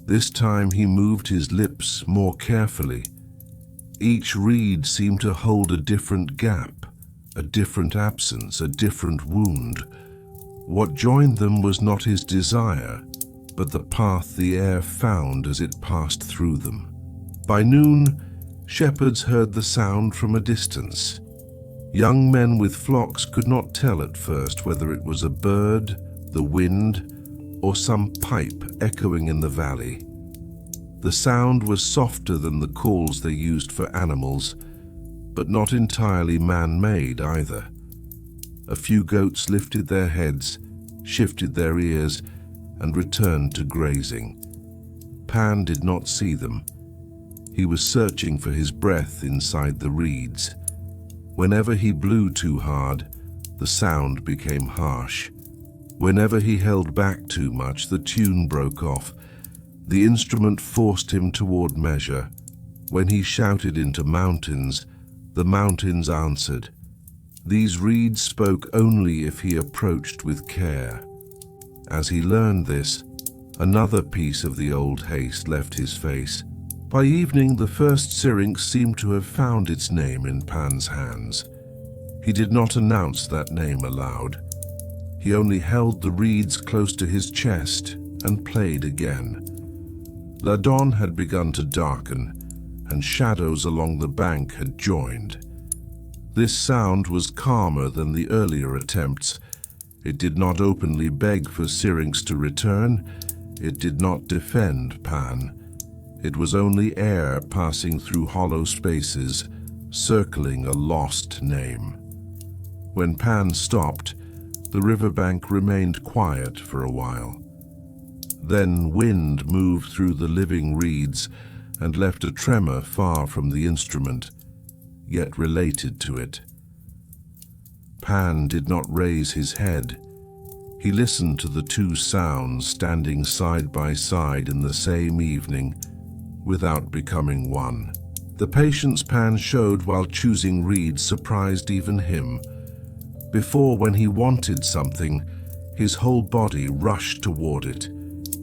This time he moved his lips more carefully. Each reed seemed to hold a different gap, a different absence, a different wound. What joined them was not his desire, but the path the air found as it passed through them. By noon, shepherds heard the sound from a distance. Young men with flocks could not tell at first whether it was a bird, the wind, or some pipe echoing in the valley. The sound was softer than the calls they used for animals, but not entirely man-made either. A few goats lifted their heads, shifted their ears, and returned to grazing. Pan did not see them. He was searching for his breath inside the reeds. Whenever he blew too hard, the sound became harsh. Whenever he held back too much, the tune broke off. The instrument forced him toward measure. When he shouted into mountains, the mountains answered. These reeds spoke only if he approached with care. As he learned this, another piece of the old haste left his face. By evening, the first Syrinx seemed to have found its name in Pan's hands. He did not announce that name aloud. He only held the reeds close to his chest and played again. Ladon had begun to darken, and shadows along the bank had joined. This sound was calmer than the earlier attempts. It did not openly beg for Syrinx to return. It did not defend Pan. It was only air passing through hollow spaces, circling a lost name. When Pan stopped, the riverbank remained quiet for a while. Then wind moved through the living reeds and left a tremor far from the instrument, yet related to it. Pan did not raise his head. He listened to the two sounds standing side by side in the same evening, without becoming one. The patience Pan showed while choosing reeds surprised even him. Before, when he wanted something, his whole body rushed toward it.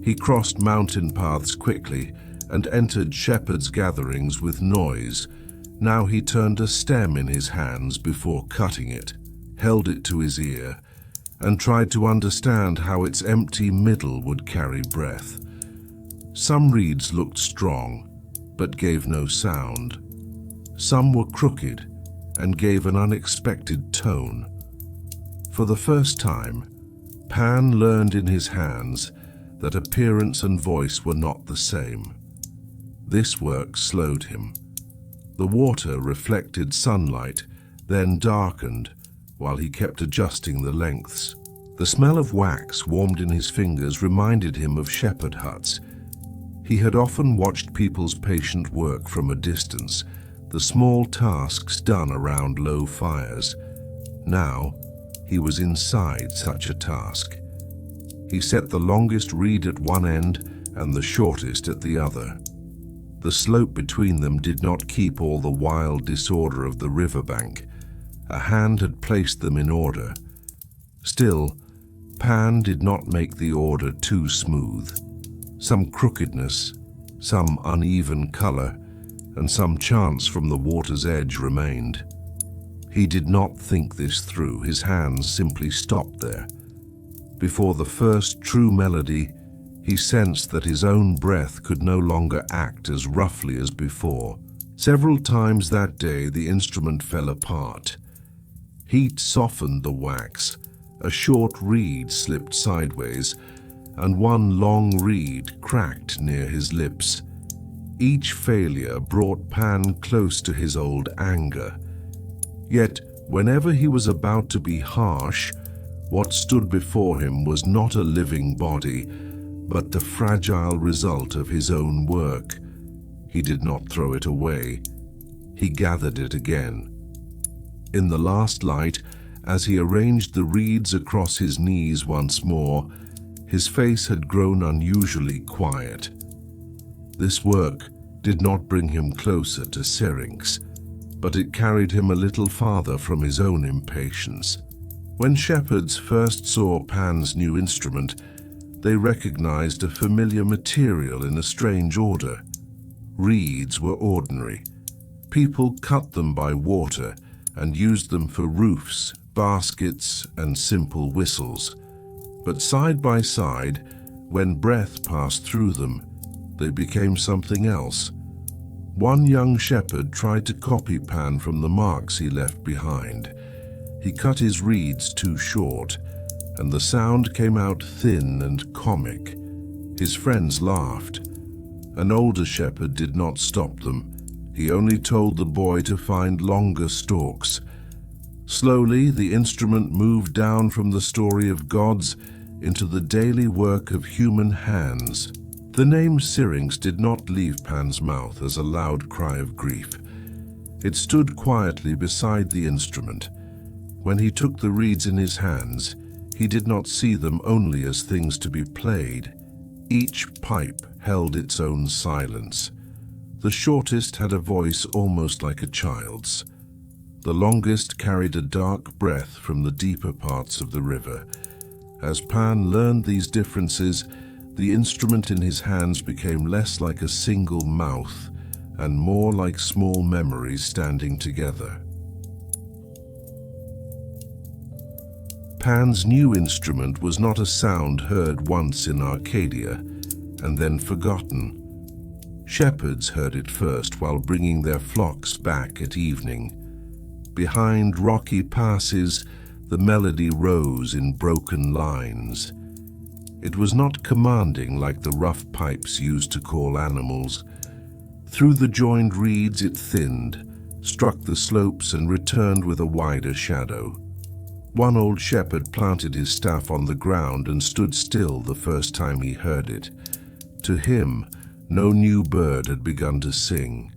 He crossed mountain paths quickly and entered shepherds' gatherings with noise. Now he turned a stem in his hands before cutting it. held it to his ear, and tried to understand how its empty middle would carry breath. Some reeds looked strong, but gave no sound. Some were crooked and gave an unexpected tone. For the first time, Pan learned in his hands that appearance and voice were not the same. This work slowed him. The water reflected sunlight, then darkened, while he kept adjusting the lengths. The smell of wax warmed in his fingers reminded him of shepherd huts. He had often watched people's patient work from a distance, the small tasks done around low fires. Now, he was inside such a task. He set the longest reed at one end and the shortest at the other. The slope between them did not keep all the wild disorder of the riverbank. A hand had placed them in order. Still, Pan did not make the order too smooth. Some crookedness, some uneven color, and some chance from the water's edge remained. He did not think this through. His hands simply stopped there. Before the first true melody, he sensed that his own breath could no longer act as roughly as before. Several times that day, the instrument fell apart. Heat softened the wax, a short reed slipped sideways, and one long reed cracked near his lips. Each failure brought Pan close to his old anger. Yet, whenever he was about to be harsh, what stood before him was not a living body, but the fragile result of his own work. He did not throw it away. He gathered it again. In the last light, as he arranged the reeds across his knees once more, his face had grown unusually quiet. This work did not bring him closer to Syrinx, but it carried him a little farther from his own impatience. When shepherds first saw Pan's new instrument, they recognized a familiar material in a strange order. Reeds were ordinary. People cut them by water and used them for roofs, baskets, and simple whistles. But side by side, when breath passed through them, they became something else. One young shepherd tried to copy Pan from the marks he left behind. He cut his reeds too short, and the sound came out thin and comic. His friends laughed. An older shepherd did not stop them. He only told the boy to find longer stalks. Slowly, the instrument moved down from the story of gods into the daily work of human hands. The name Syrinx did not leave Pan's mouth as a loud cry of grief. It stood quietly beside the instrument. When he took the reeds in his hands, he did not see them only as things to be played. Each pipe held its own silence. The shortest had a voice almost like a child's. The longest carried a dark breath from the deeper parts of the river. As Pan learned these differences, the instrument in his hands became less like a single mouth and more like small memories standing together. Pan's new instrument was not a sound heard once in Arcadia and then forgotten. Shepherds heard it first while bringing their flocks back at evening. Behind rocky passes, the melody rose in broken lines. It was not commanding like the rough pipes used to call animals. Through the joined reeds it thinned, struck the slopes and returned with a wider shadow. One old shepherd planted his staff on the ground and stood still the first time he heard it. To him, no new bird had begun to sing.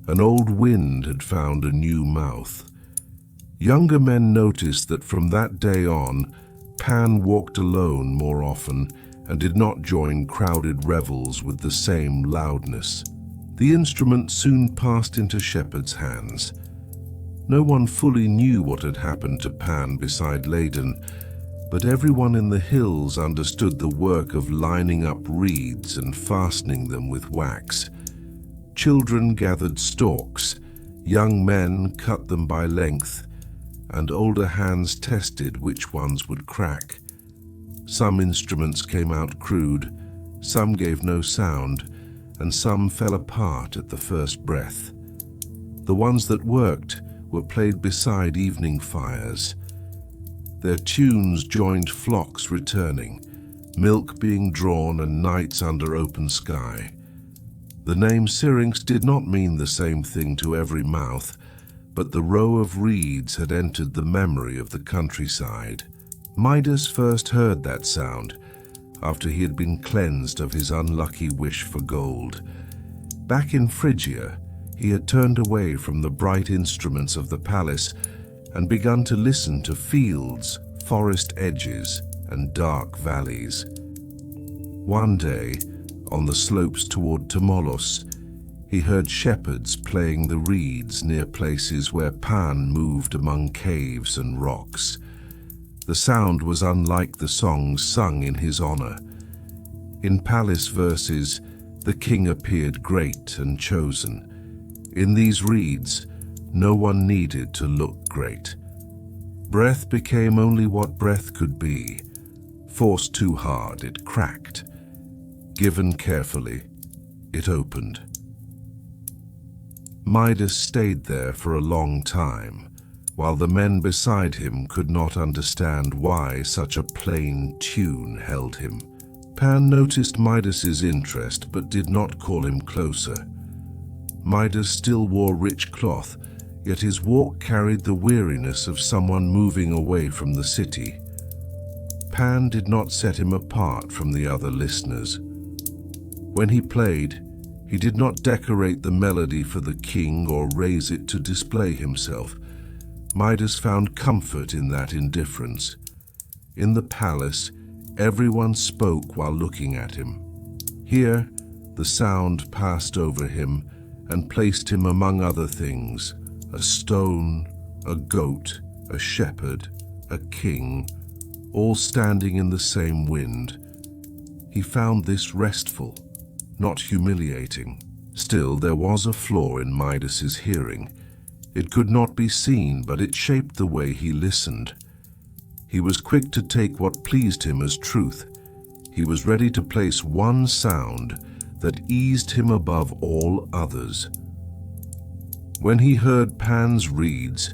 An old wind had found a new mouth. Younger men noticed that from that day on, Pan walked alone more often and did not join crowded revels with the same loudness. The instrument soon passed into shepherds' hands. No one fully knew what had happened to Pan beside Ladon, but everyone in the hills understood the work of lining up reeds and fastening them with wax. Children gathered stalks, young men cut them by length, and older hands tested which ones would crack. Some instruments came out crude, some gave no sound, and some fell apart at the first breath. The ones that worked were played beside evening fires. Their tunes joined flocks returning, milk being drawn and nights under open sky. The name Syrinx did not mean the same thing to every mouth, but the row of reeds had entered the memory of the countryside. Midas first heard that sound after he had been cleansed of his unlucky wish for gold. Back in Phrygia, he had turned away from the bright instruments of the palace and begun to listen to fields, forest edges, and dark valleys. One day, on the slopes toward Tmolos, he heard shepherds playing the reeds near places where Pan moved among caves and rocks. The sound was unlike the songs sung in his honor. In palace verses, the king appeared great and chosen. In these reeds, no one needed to look great. Breath became only what breath could be. Forced too hard, it cracked. Given carefully, it opened. Midas stayed there for a long time, while the men beside him could not understand why such a plain tune held him. Pan noticed Midas's interest but did not call him closer. Midas still wore rich cloth, yet his walk carried the weariness of someone moving away from the city. Pan did not set him apart from the other listeners. When he played, he did not decorate the melody for the king or raise it to display himself. Midas found comfort in that indifference. In the palace, everyone spoke while looking at him. Here, the sound passed over him and placed him among other things: a stone, a goat, a shepherd, a king, all standing in the same wind. He found this restful, not humiliating. Still, there was a flaw in Midas's hearing. It could not be seen, but it shaped the way he listened. He was quick to take what pleased him as truth. He was ready to place one sound that eased him above all others. When he heard Pan's reeds,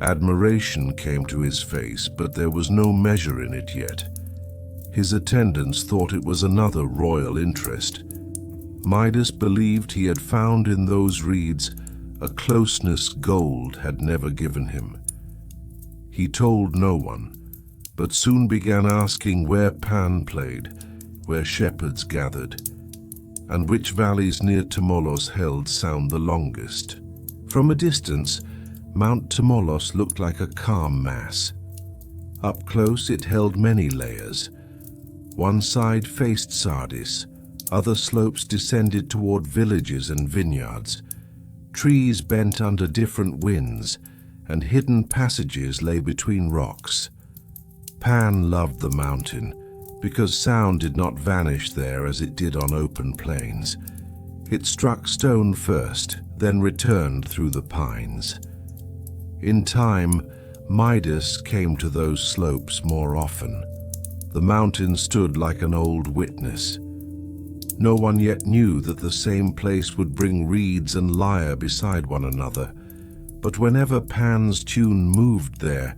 admiration came to his face, but there was no measure in it yet. His attendants thought it was another royal interest. Midas believed he had found in those reeds a closeness gold had never given him. He told no one, but soon began asking where Pan played, where shepherds gathered, and which valleys near Tmolos held sound the longest. From a distance, Mount Tmolos looked like a calm mass. Up close, it held many layers. One side faced Sardis, other slopes descended toward villages and vineyards. Trees bent under different winds, and hidden passages lay between rocks. Pan loved the mountain, because sound did not vanish there as it did on open plains. It struck stone first, then returned through the pines. In time, Midas came to those slopes more often. The mountain stood like an old witness. No one yet knew that the same place would bring reeds and lyre beside one another, but whenever Pan's tune moved there,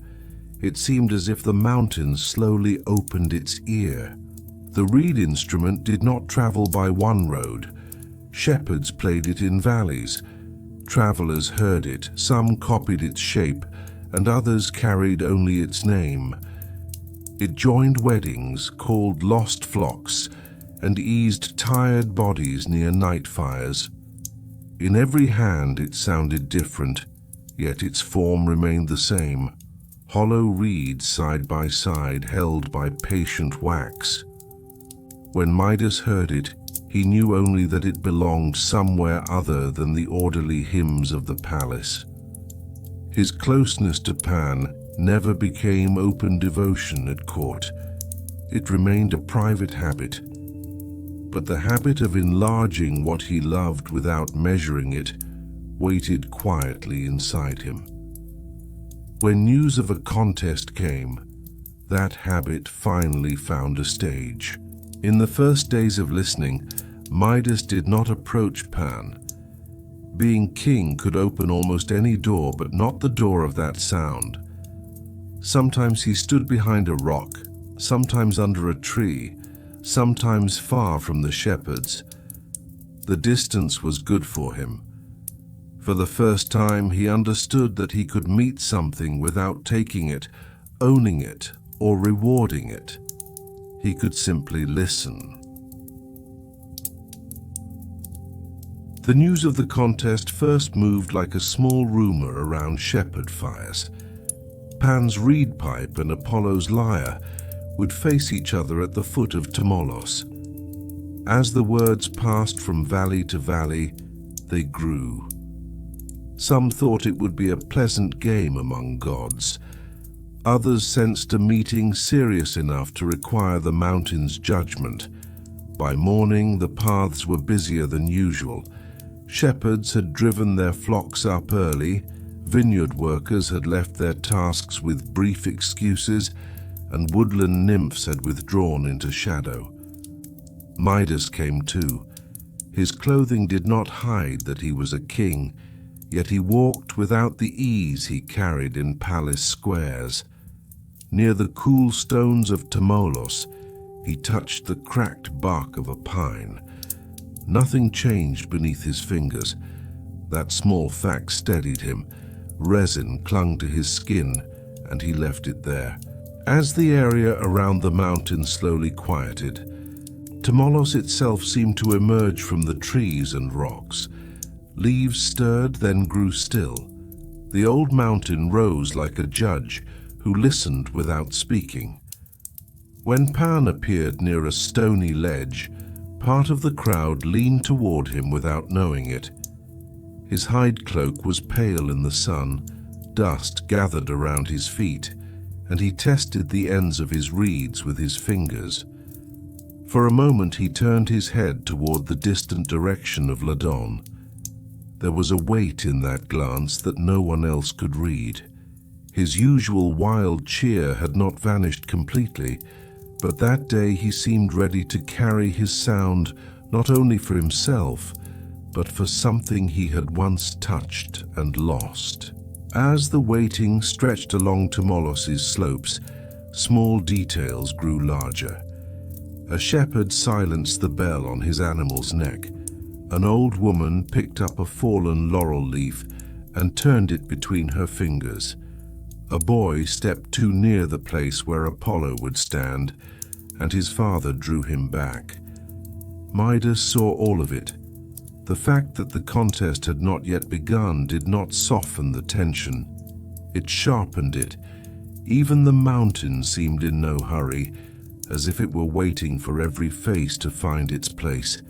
it seemed as if the mountain slowly opened its ear. The reed instrument did not travel by one road. Shepherds played it in valleys. Travelers heard it, some copied its shape, and others carried only its name. It joined weddings, called lost flocks, and eased tired bodies near night fires. In every hand it sounded different, yet its form remained the same. Hollow reeds side by side, held by patient wax. When Midas heard it, he knew only that it belonged somewhere other than the orderly hymns of the palace. His closeness to Pan never became open devotion at court. It remained a private habit. But the habit of enlarging what he loved without measuring it waited quietly inside him. When news of a contest came, that habit finally found a stage. In the first days of listening, Midas did not approach Pan. Being king could open almost any door, but not the door of that sound. Sometimes he stood behind a rock, sometimes under a tree, sometimes far from the shepherds. The distance was good for him. For the first time, he understood that he could meet something without taking it, owning it, or rewarding it. He could simply listen. The news of the contest first moved like a small rumor around shepherd fires. Pan's reed pipe and Apollo's lyre would face each other at the foot of Tmolos. As the words passed from valley to valley, they grew. Some thought it would be a pleasant game among gods. Others sensed a meeting serious enough to require the mountain's judgment. By morning, the paths were busier than usual. Shepherds had driven their flocks up early, vineyard workers had left their tasks with brief excuses, and woodland nymphs had withdrawn into shadow. Midas came too. His clothing did not hide that he was a king, yet he walked without the ease he carried in palace squares. Near the cool stones of Tmolos, he touched the cracked bark of a pine. Nothing changed beneath his fingers. That small fact steadied him. Resin clung to his skin, and he left it there. As the area around the mountain slowly quieted, Tmolos itself seemed to emerge from the trees and rocks. Leaves stirred, then grew still. The old mountain rose like a judge who listened without speaking. When Pan appeared near a stony ledge, part of the crowd leaned toward him without knowing it. His hide cloak was pale in the sun, dust gathered around his feet, and he tested the ends of his reeds with his fingers. For a moment he turned his head toward the distant direction of Ladon. There was a weight in that glance that no one else could read. His usual wild cheer had not vanished completely, but that day he seemed ready to carry his sound not only for himself, but for something he had once touched and lost. As the waiting stretched along Tmolos's slopes, small details grew larger. A shepherd silenced the bell on his animal's neck. An old woman picked up a fallen laurel leaf and turned it between her fingers. A boy stepped too near the place where Apollo would stand, and his father drew him back. Midas saw all of it. The fact that the contest had not yet begun did not soften the tension. It sharpened it. Even the mountain seemed in no hurry, as if it were waiting for every face to find its place.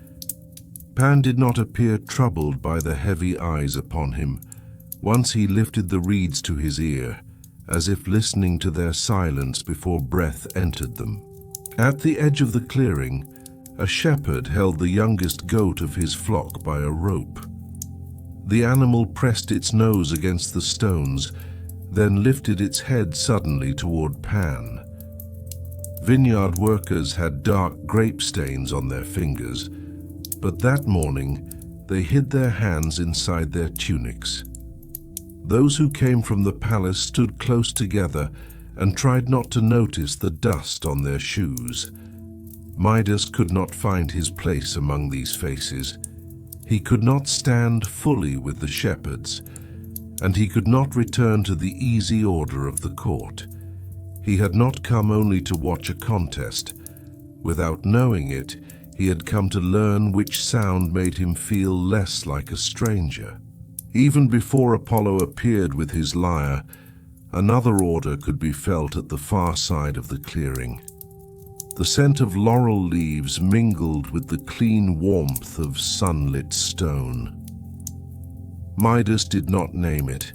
Pan did not appear troubled by the heavy eyes upon him. Once he lifted the reeds to his ear, as if listening to their silence before breath entered them. At the edge of the clearing, a shepherd held the youngest goat of his flock by a rope. The animal pressed its nose against the stones, then lifted its head suddenly toward Pan. Vineyard workers had dark grape stains on their fingers, but that morning they hid their hands inside their tunics. Those who came from the palace stood close together and tried not to notice the dust on their shoes. Midas could not find his place among these faces. He could not stand fully with the shepherds, and he could not return to the easy order of the court. He had not come only to watch a contest. Without knowing it, he had come to learn which sound made him feel less like a stranger. Even before Apollo appeared with his lyre, another order could be felt at the far side of the clearing. The scent of laurel leaves mingled with the clean warmth of sunlit stone. Midas did not name it.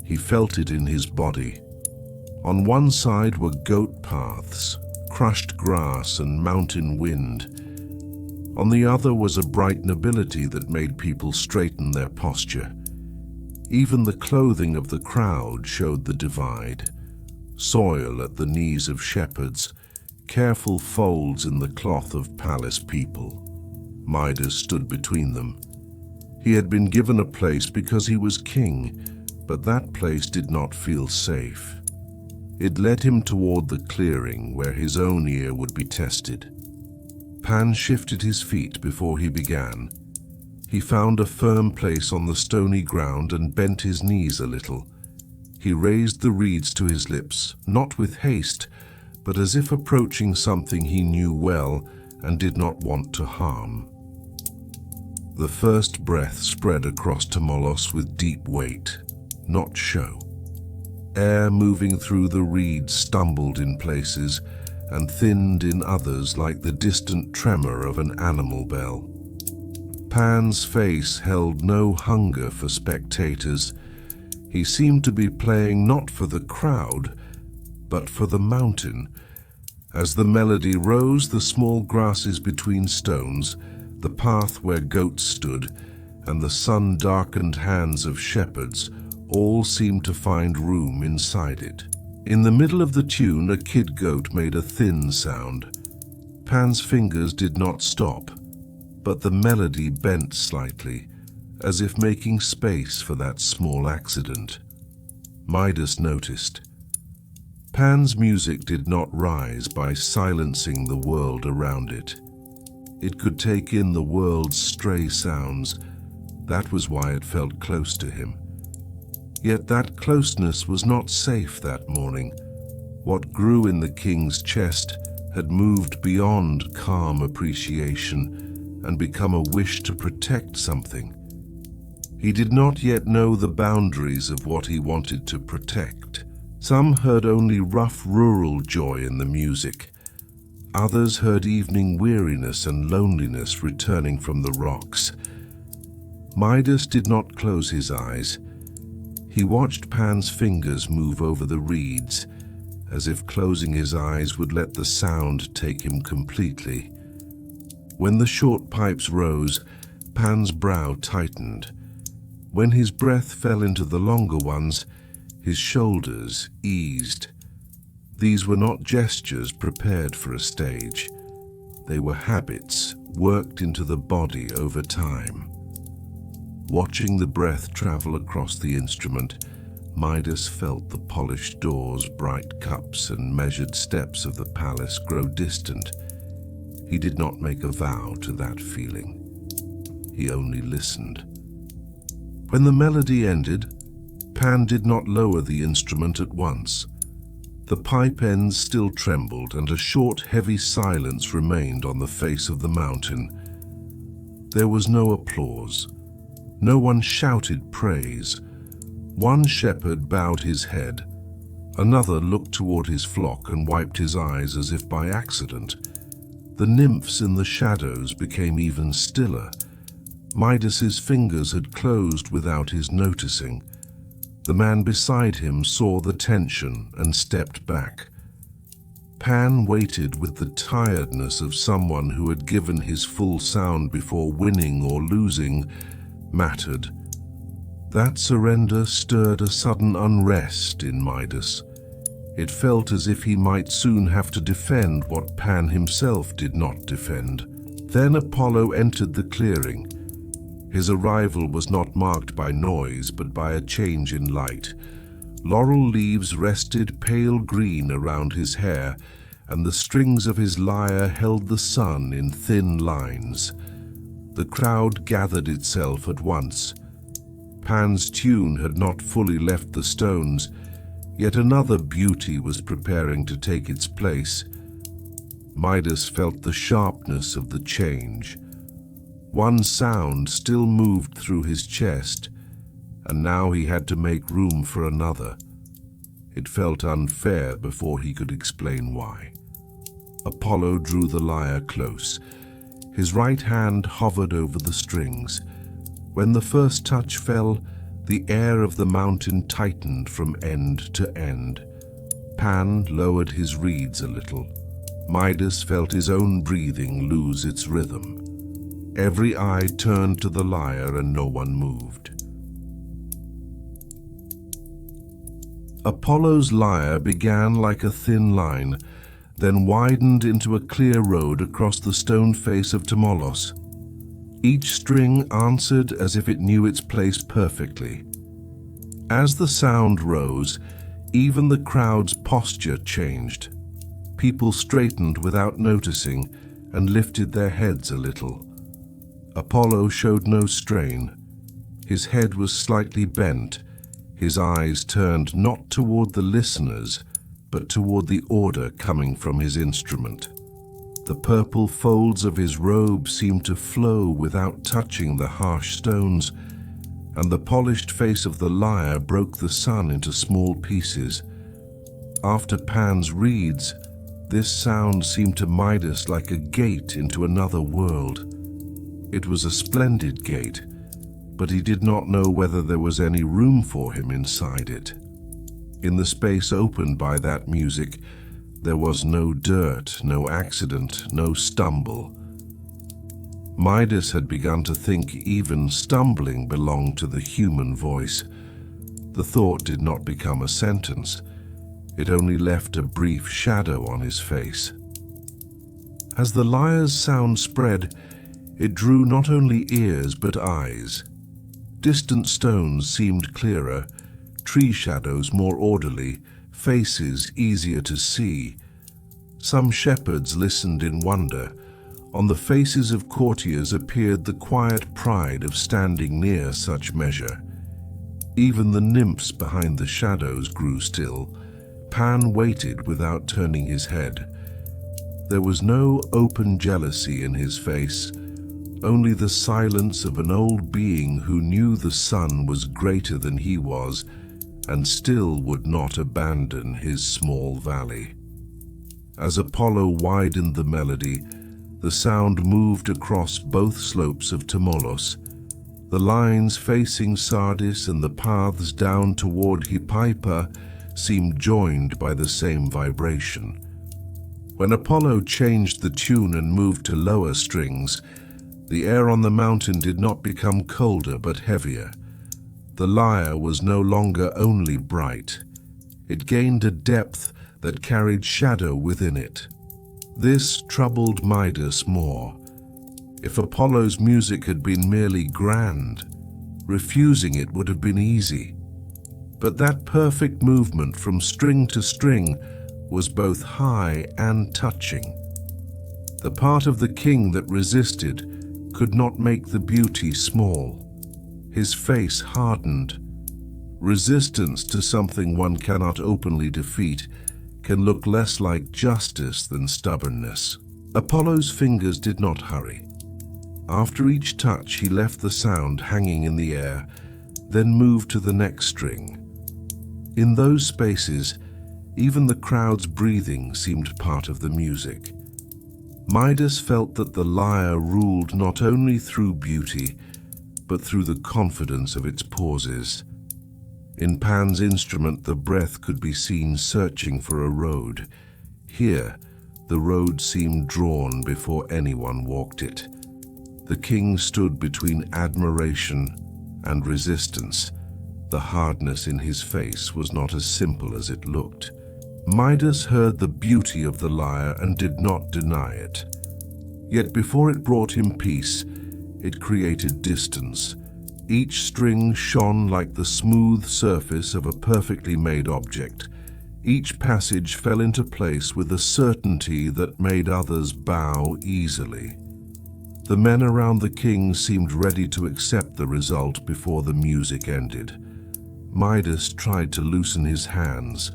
He felt it in his body. On one side were goat paths, crushed grass and mountain wind. On the other was a bright nobility that made people straighten their posture. Even the clothing of the crowd showed the divide. Soil at the knees of shepherds, careful folds in the cloth of palace people. Midas stood between them. He had been given a place because he was king, but that place did not feel safe. It led him toward the clearing where his own ear would be tested. Pan shifted his feet before he began. He found a firm place on the stony ground and bent his knees a little. He raised the reeds to his lips, not with haste, but as if approaching something he knew well and did not want to harm. The first breath spread across Tmolos with deep weight, not show. Air moving through the reeds stumbled in places and thinned in others like the distant tremor of an animal bell. Pan's face held no hunger for spectators. He seemed to be playing not for the crowd, but for the mountain. As the melody rose, the small grasses between stones, the path where goats stood, and the sun-darkened hands of shepherds all seemed to find room inside it. In the middle of the tune, a kid goat made a thin sound. Pan's fingers did not stop, but the melody bent slightly, as if making space for that small accident. Midas noticed. Pan's music did not rise by silencing the world around it. It could take in the world's stray sounds. That was why it felt close to him. Yet that closeness was not safe that morning. What grew in the king's chest had moved beyond calm appreciation and become a wish to protect something. He did not yet know the boundaries of what he wanted to protect. Some heard only rough rural joy in the music. Others heard evening weariness and loneliness returning from the rocks. Midas did not close his eyes. He watched Pan's fingers move over the reeds, as if closing his eyes would let the sound take him completely. When the short pipes rose, Pan's brow tightened. When his breath fell into the longer ones, his shoulders eased. These were not gestures prepared for a stage. They were habits worked into the body over time. Watching the breath travel across the instrument, Midas felt the polished doors, bright cups, and measured steps of the palace grow distant. He did not make a vow to that feeling. He only listened. When the melody ended, Pan did not lower the instrument at once. The pipe ends still trembled, and a short, heavy silence remained on the face of the mountain. There was no applause. No one shouted praise. One shepherd bowed his head. Another looked toward his flock and wiped his eyes as if by accident. The nymphs in the shadows became even stiller. Midas's fingers had closed without his noticing. The man beside him saw the tension and stepped back. Pan waited with the tiredness of someone who had given his full sound before winning or losing mattered. That surrender stirred a sudden unrest in Midas. It felt as if he might soon have to defend what Pan himself did not defend. Then Apollo entered the clearing. His arrival was not marked by noise, but by a change in light. Laurel leaves rested pale green around his hair, and the strings of his lyre held the sun in thin lines. The crowd gathered itself at once. Pan's tune had not fully left the stones, yet another beauty was preparing to take its place. Midas felt the sharpness of the change. One sound still moved through his chest, and now he had to make room for another. It felt unfair before he could explain why. Apollo drew the lyre close. His right hand hovered over the strings. When the first touch fell, the air of the mountain tightened from end to end. Pan lowered his reeds a little. Midas felt his own breathing lose its rhythm. Every eye turned to the lyre and no one moved. Apollo's lyre began like a thin line, then widened into a clear road across the stone face of Tmolos. Each string answered as if it knew its place perfectly. As the sound rose, even the crowd's posture changed. People straightened without noticing and lifted their heads a little. Apollo showed no strain. His head was slightly bent, his eyes turned not toward the listeners, but toward the order coming from his instrument. The purple folds of his robe seemed to flow without touching the harsh stones, and the polished face of the lyre broke the sun into small pieces. After Pan's reeds, this sound seemed to Midas like a gate into another world. It was a splendid gate, but he did not know whether there was any room for him inside it. In the space opened by that music, there was no dirt, no accident, no stumble. Midas had begun to think even stumbling belonged to the human voice. The thought did not become a sentence. It only left a brief shadow on his face. As the lyre's sound spread, it drew not only ears but eyes. Distant stones seemed clearer, tree shadows more orderly, faces easier to see. Some shepherds listened in wonder. On the faces of courtiers appeared the quiet pride of standing near such measure. Even the nymphs behind the shadows grew still. Pan waited without turning his head. There was no open jealousy in his face, only the silence of an old being who knew the sun was greater than he was and still would not abandon his small valley. As Apollo widened the melody, the sound moved across both slopes of Tmolos. The lines facing Sardis and the paths down toward Hippaipa seemed joined by the same vibration. When Apollo changed the tune and moved to lower strings, the air on the mountain did not become colder but heavier. The lyre was no longer only bright. It gained a depth that carried shadow within it. This troubled Midas more. If Apollo's music had been merely grand, refusing it would have been easy. But that perfect movement from string to string was both high and touching. The part of the king that resisted could not make the beauty small. His face hardened. Resistance to something one cannot openly defeat can look less like justice than stubbornness. Apollo's fingers did not hurry. After each touch, he left the sound hanging in the air, then moved to the next string. In those spaces, even the crowd's breathing seemed part of the music. Midas felt that the lyre ruled not only through beauty, but through the confidence of its pauses. In Pan's instrument, the breath could be seen searching for a road. Here, the road seemed drawn before anyone walked it. The king stood between admiration and resistance. The hardness in his face was not as simple as it looked. Midas heard the beauty of the lyre and did not deny it. Yet before it brought him peace, it created distance. Each string shone like the smooth surface of a perfectly made object. Each passage fell into place with a certainty that made others bow easily. The men around the king seemed ready to accept the result before the music ended. Midas tried to loosen his hands.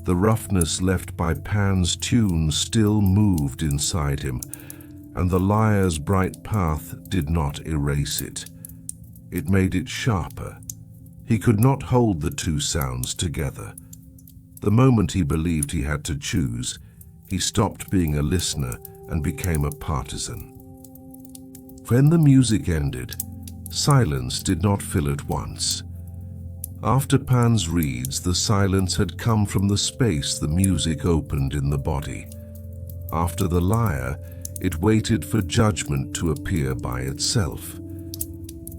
The roughness left by Pan's tune still moved inside him, and the lyre's bright path did not erase it. It made it sharper. He could not hold the two sounds together. The moment he believed he had to choose, he stopped being a listener and became a partisan. When the music ended, silence did not fill it once. After Pan's reeds, the silence had come from the space the music opened in the body. After the lyre, it waited for judgment to appear by itself.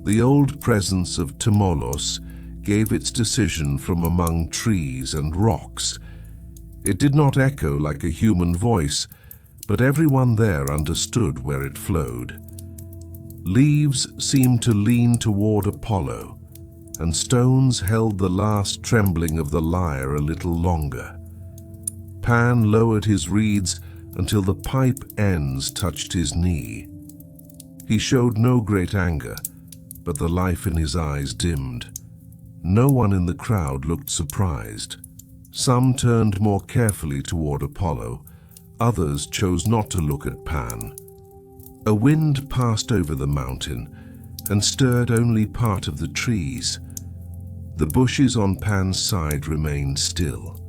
The old presence of Tmolos gave its decision from among trees and rocks. It did not echo like a human voice, but everyone there understood where it flowed. Leaves seemed to lean toward Apollo, and stones held the last trembling of the lyre a little longer. Pan lowered his reeds until the pipe ends touched his knee. He showed no great anger, but the life in his eyes dimmed. No one in the crowd looked surprised. Some turned more carefully toward Apollo. Others chose not to look at Pan. A wind passed over the mountain and stirred only part of the trees. The bushes on Pan's side remained still.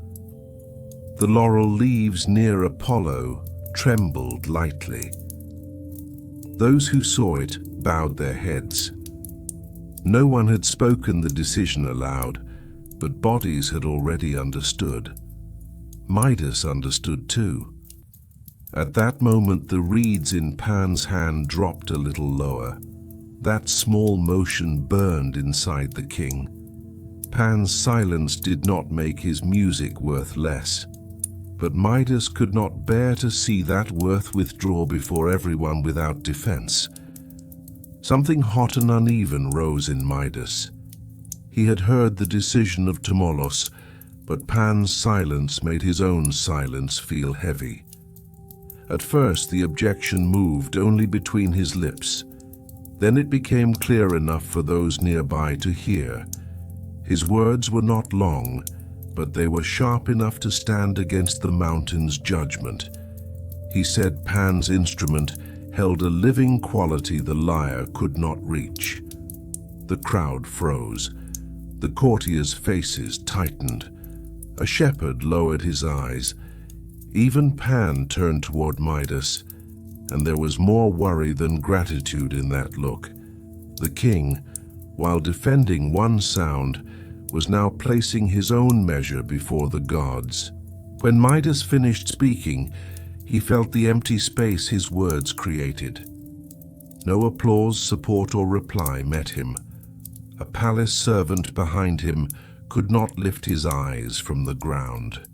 The laurel leaves near Apollo trembled lightly. Those who saw it bowed their heads. No one had spoken the decision aloud, but bodies had already understood. Midas understood too. At that moment, the reeds in Pan's hand dropped a little lower. That small motion burned inside the king. Pan's silence did not make his music worth less, but Midas could not bear to see that worth withdraw before everyone without defense. Something hot and uneven rose in Midas. He had heard the decision of Tmolos, but Pan's silence made his own silence feel heavy. At first, the objection moved only between his lips. Then it became clear enough for those nearby to hear. His words were not long, but they were sharp enough to stand against the mountain's judgment. He said Pan's instrument held a living quality the lyre could not reach. The crowd froze. The courtiers' faces tightened. A shepherd lowered his eyes. Even Pan turned toward Midas, and there was more worry than gratitude in that look. The king, while defending one sound, was now placing his own measure before the gods. When Midas finished speaking, he felt the empty space his words created. No applause, support, or reply met him. A palace servant behind him could not lift his eyes from the ground.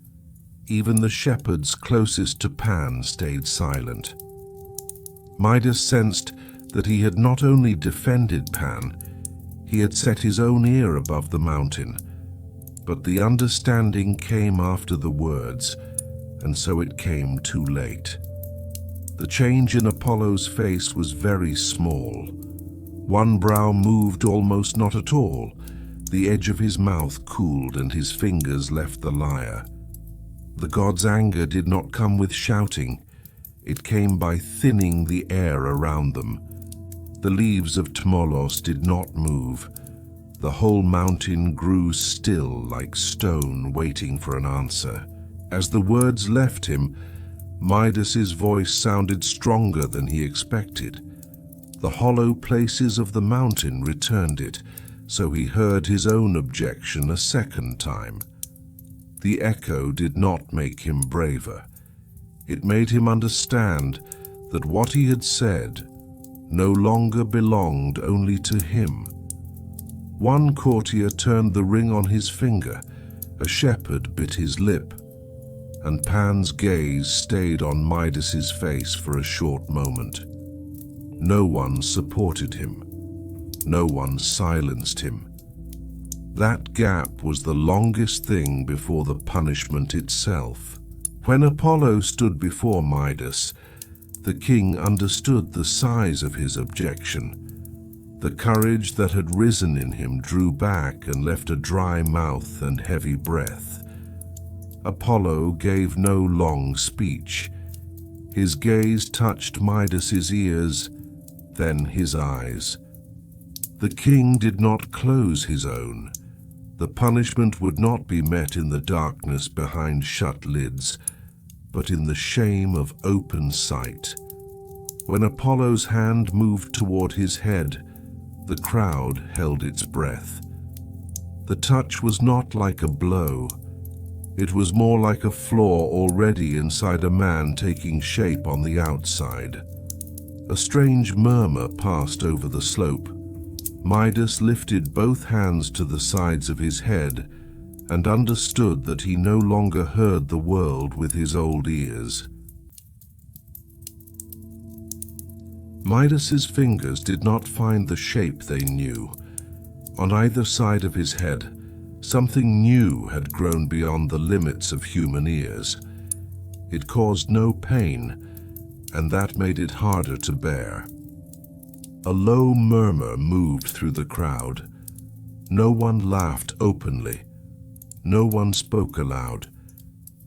Even the shepherds closest to Pan stayed silent. Midas sensed that he had not only defended Pan, he had set his own ear above the mountain. But the understanding came after the words, and so it came too late. The change in Apollo's face was very small. One brow moved almost not at all. The edge of his mouth cooled and his fingers left the lyre. The god's anger did not come with shouting. It came by thinning the air around them. The leaves of Tmolos did not move. The whole mountain grew still like stone waiting for an answer. As the words left him, Midas's voice sounded stronger than he expected. The hollow places of the mountain returned it, so he heard his own objection a second time. The echo did not make him braver. It made him understand that what he had said no longer belonged only to him. One courtier turned the ring on his finger, a shepherd bit his lip, and Pan's gaze stayed on Midas's face for a short moment. No one supported him. No one silenced him. That gap was the longest thing before the punishment itself. When Apollo stood before Midas, the king understood the size of his objection. The courage that had risen in him drew back and left a dry mouth and heavy breath. Apollo gave no long speech. His gaze touched Midas's ears, then his eyes. The king did not close his own. The punishment would not be met in the darkness behind shut lids, but in the shame of open sight. When Apollo's hand moved toward his head, the crowd held its breath. The touch was not like a blow. It was more like a flaw already inside a man taking shape on the outside. A strange murmur passed over the slope. Midas lifted both hands to the sides of his head and understood that he no longer heard the world with his old ears. Midas's fingers did not find the shape they knew. On either side of his head, something new had grown beyond the limits of human ears. It caused no pain, and that made it harder to bear. A low murmur moved through the crowd. No one laughed openly. No one spoke aloud.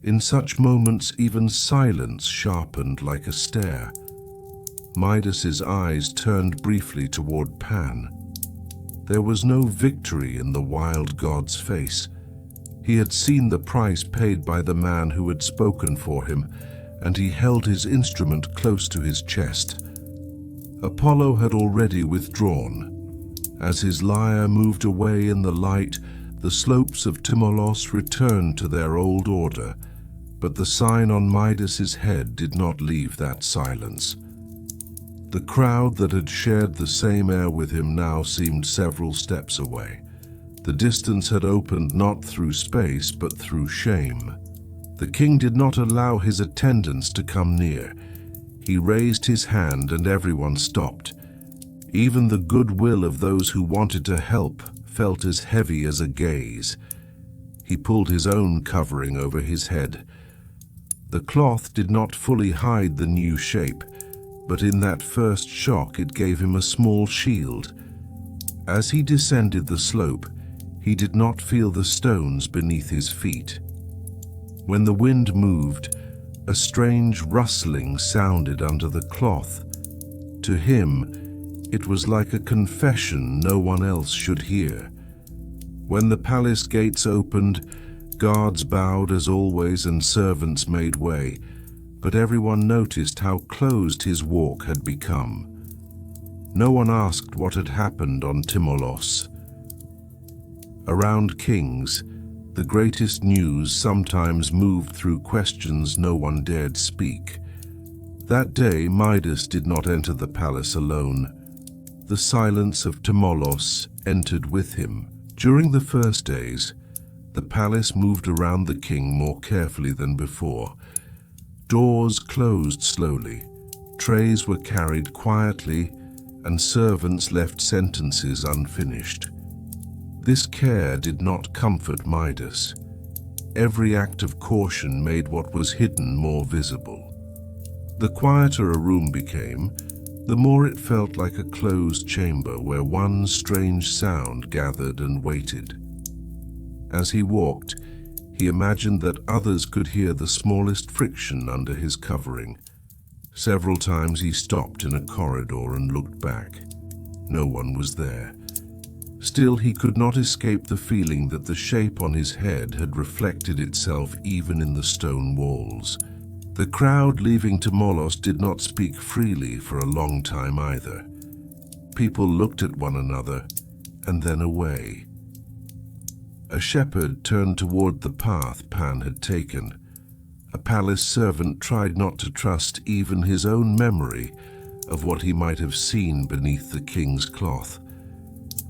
In such moments, even silence sharpened like a stare. Midas's eyes turned briefly toward Pan. There was no victory in the wild god's face. He had seen the price paid by the man who had spoken for him, and he held his instrument close to his chest. Apollo had already withdrawn. As his lyre moved away in the light, the slopes of Tmolos returned to their old order, but the sign on Midas's head did not leave that silence. The crowd that had shared the same air with him now seemed several steps away. The distance had opened not through space, but through shame. The king did not allow his attendants to come near. He raised his hand and everyone stopped. Even the goodwill of those who wanted to help felt as heavy as a gaze. He pulled his own covering over his head. The cloth did not fully hide the new shape, but in that first shock it gave him a small shield. As he descended the slope, he did not feel the stones beneath his feet. When the wind moved, a strange rustling sounded under the cloth. To him, it was like a confession no one else should hear. When the palace gates opened, guards bowed as always and servants made way, but everyone noticed how closed his walk had become. No one asked what had happened on Tmolos. Around kings, the greatest news sometimes moved through questions no one dared speak. That day, Midas did not enter the palace alone. The silence of Tmolos entered with him. During the first days, the palace moved around the king more carefully than before. Doors closed slowly, trays were carried quietly, and servants left sentences unfinished. This care did not comfort Midas. Every act of caution made what was hidden more visible. The quieter a room became, the more it felt like a closed chamber where one strange sound gathered and waited. As he walked, he imagined that others could hear the smallest friction under his covering. Several times he stopped in a corridor and looked back. No one was there. Still, he could not escape the feeling that the shape on his head had reflected itself even in the stone walls. The crowd leaving Tmolos did not speak freely for a long time either. People looked at one another and then away. A shepherd turned toward the path Pan had taken. A palace servant tried not to trust even his own memory of what he might have seen beneath the king's cloth.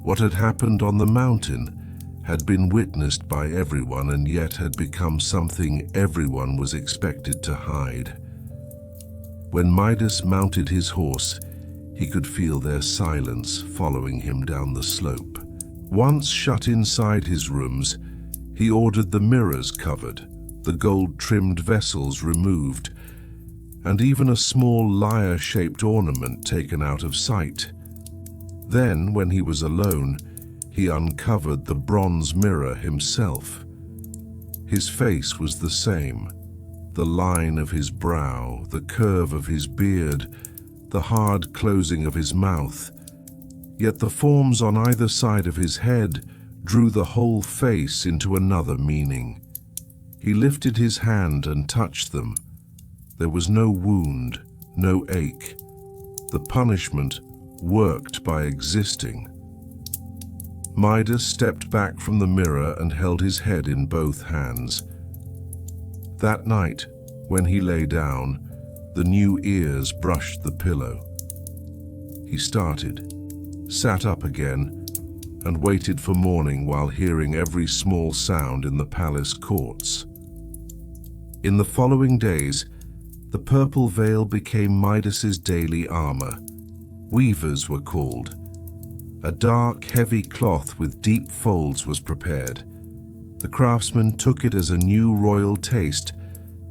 What had happened on the mountain had been witnessed by everyone and yet had become something everyone was expected to hide. When Midas mounted his horse, he could feel their silence following him down the slope. Once shut inside his rooms, he ordered the mirrors covered, the gold-trimmed vessels removed, and even a small lyre-shaped ornament taken out of sight. Then, when he was alone, he uncovered the bronze mirror himself. His face was the same. The line of his brow, the curve of his beard, the hard closing of his mouth. Yet the forms on either side of his head drew the whole face into another meaning. He lifted his hand and touched them. There was no wound, no ache. The punishment worked by existing. Midas stepped back from the mirror and held his head in both hands. That night, when he lay down, the new ears brushed the pillow. He started. sat up again, and waited for morning while hearing every small sound in the palace courts. In the following days, the purple veil became Midas's daily armor. Weavers were called. A dark, heavy cloth with deep folds was prepared. The craftsmen took it as a new royal taste,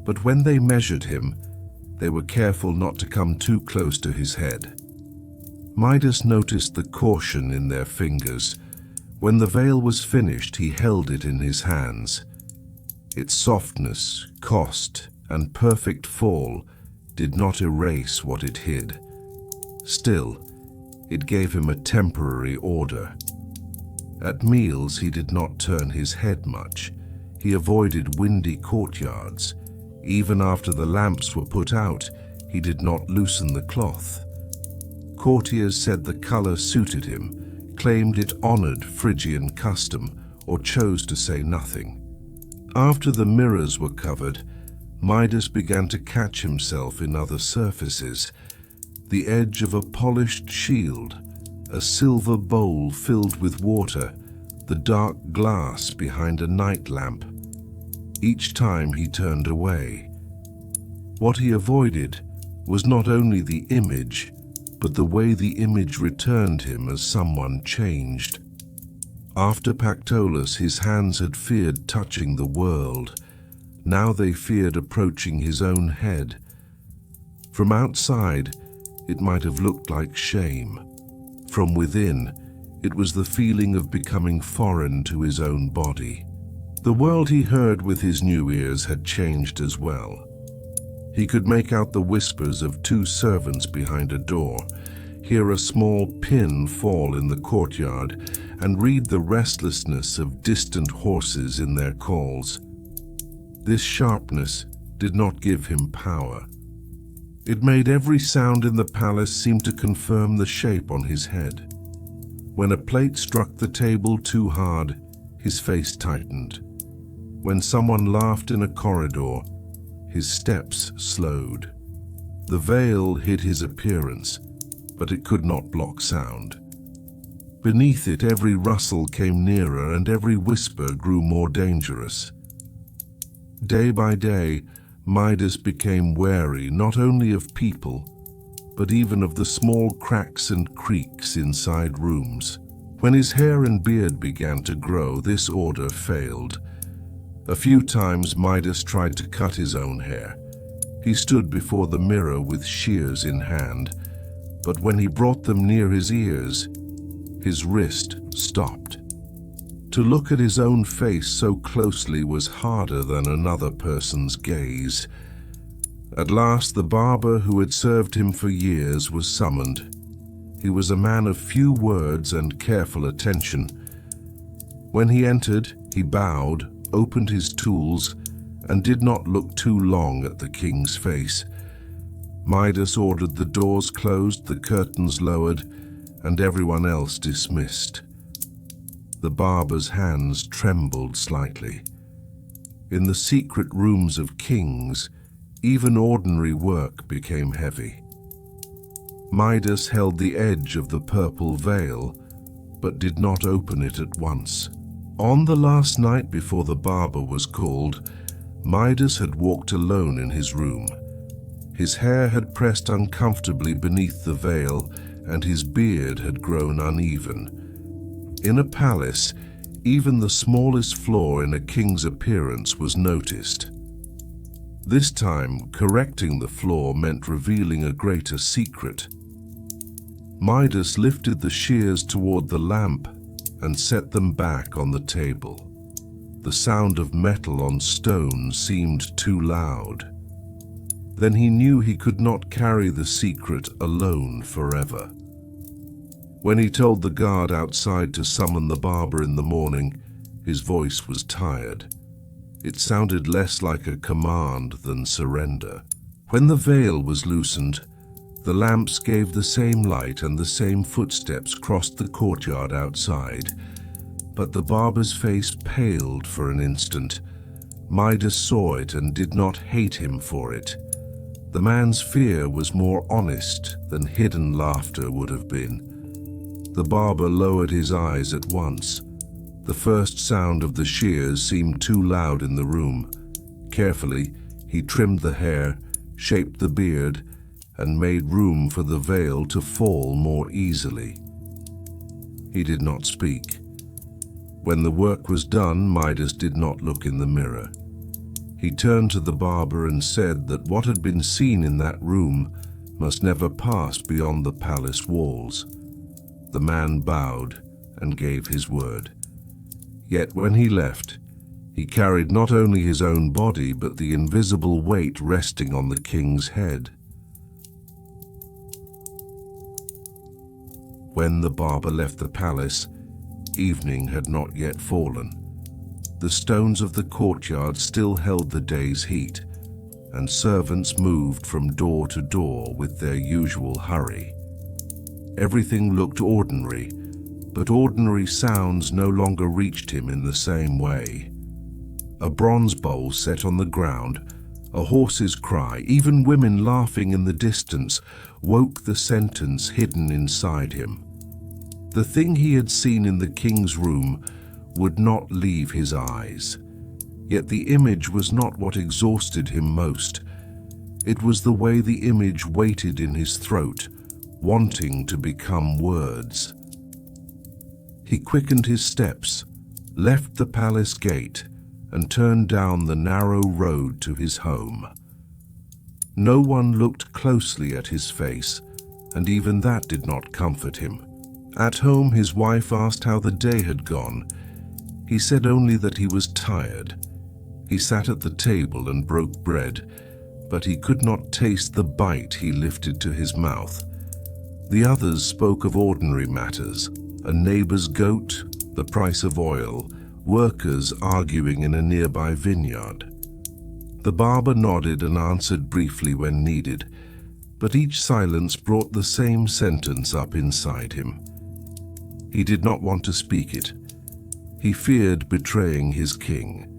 but when they measured him, they were careful not to come too close to his head. Midas noticed the caution in their fingers. When the veil was finished, he held it in his hands. Its softness, cost, and perfect fall did not erase what it hid. Still, it gave him a temporary order. At meals, he did not turn his head much. He avoided windy courtyards. Even after the lamps were put out, he did not loosen the cloth. Courtiers said the color suited him, claimed it honored Phrygian custom, or chose to say nothing. After the mirrors were covered, Midas began to catch himself in other surfaces. The edge of a polished shield, a silver bowl filled with water, the dark glass behind a night lamp. Each time he turned away. What he avoided was not only the image, but the way the image returned him as someone changed. After Pactolus, his hands had feared touching the world. Now they feared approaching his own head. From outside, it might have looked like shame. From within, it was the feeling of becoming foreign to his own body. The world he heard with his new ears had changed as well. He could make out the whispers of two servants behind a door, hear a small pin fall in the courtyard, and read the restlessness of distant horses in their calls. This sharpness did not give him power. It made every sound in the palace seem to confirm the shape on his head. When a plate struck the table too hard, his face tightened. When someone laughed in a corridor, his steps slowed. The veil hid his appearance, but it could not block sound. Beneath it, every rustle came nearer and every whisper grew more dangerous. Day by day, Midas became wary not only of people, but even of the small cracks and creaks inside rooms. When his hair and beard began to grow, this order failed. A few times Midas tried to cut his own hair. He stood before the mirror with shears in hand, but when he brought them near his ears, his wrist stopped. To look at his own face so closely was harder than another person's gaze. At last, the barber who had served him for years was summoned. He was a man of few words and careful attention. When he entered, he bowed, opened his tools, and did not look too long at the king's face. Midas ordered the doors closed, the curtains lowered, and everyone else dismissed. The barber's hands trembled slightly. In the secret rooms of kings, even ordinary work became heavy. Midas held the edge of the purple veil, but did not open it at once. On the last night before the barber was called, Midas had walked alone in his room. His hair had pressed uncomfortably beneath the veil, and his beard had grown uneven. In a palace, even the smallest flaw in a king's appearance was noticed. This time, correcting the flaw meant revealing a greater secret. Midas lifted the shears toward the lamp and set them back on the table. The sound of metal on stone seemed too loud. Then he knew he could not carry the secret alone forever. When he told the guard outside to summon the barber in the morning, his voice was tired. It sounded less like a command than surrender. When the veil was loosened, the lamps gave the same light and the same footsteps crossed the courtyard outside. But the barber's face paled for an instant. Midas saw it and did not hate him for it. The man's fear was more honest than hidden laughter would have been. The barber lowered his eyes at once. The first sound of the shears seemed too loud in the room. Carefully, he trimmed the hair, shaped the beard, and made room for the veil to fall more easily. He did not speak. When the work was done, Midas did not look in the mirror. He turned to the barber and said that what had been seen in that room must never pass beyond the palace walls. The man bowed and gave his word. Yet when he left, he carried not only his own body, but the invisible weight resting on the king's head. When the barber left the palace, evening had not yet fallen. The stones of the courtyard still held the day's heat, and servants moved from door to door with their usual hurry. Everything looked ordinary, but ordinary sounds no longer reached him in the same way. A bronze bowl set on the ground, a horse's cry, even women laughing in the distance, woke the sentence hidden inside him. The thing he had seen in the king's room would not leave his eyes. Yet the image was not what exhausted him most. It was the way the image waited in his throat, wanting to become words. He quickened his steps, left the palace gate, and turned down the narrow road to his home. No one looked closely at his face, and even that did not comfort him. At home, his wife asked how the day had gone. He said only that he was tired. He sat at the table and broke bread, but he could not taste the bite he lifted to his mouth. The others spoke of ordinary matters: a neighbor's goat, the price of oil, workers arguing in a nearby vineyard. The barber nodded and answered briefly when needed, but each silence brought the same sentence up inside him. He did not want to speak it. He feared betraying his king.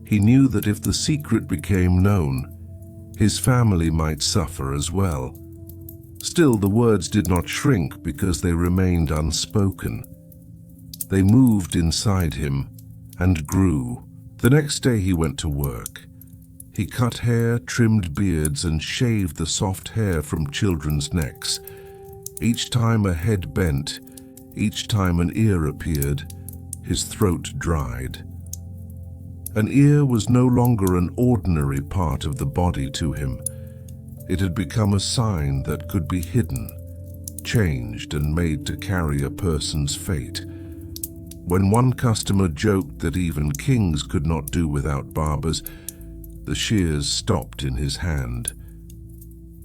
He knew that if the secret became known, his family might suffer as well. Still, the words did not shrink because they remained unspoken. They moved inside him and grew. The next day he went to work. He cut hair, trimmed beards, and shaved the soft hair from children's necks. Each time a head bent, each time an ear appeared, his throat dried. An ear was no longer an ordinary part of the body to him. It had become a sign that could be hidden, changed, and made to carry a person's fate. When one customer joked that even kings could not do without barbers, the shears stopped in his hand.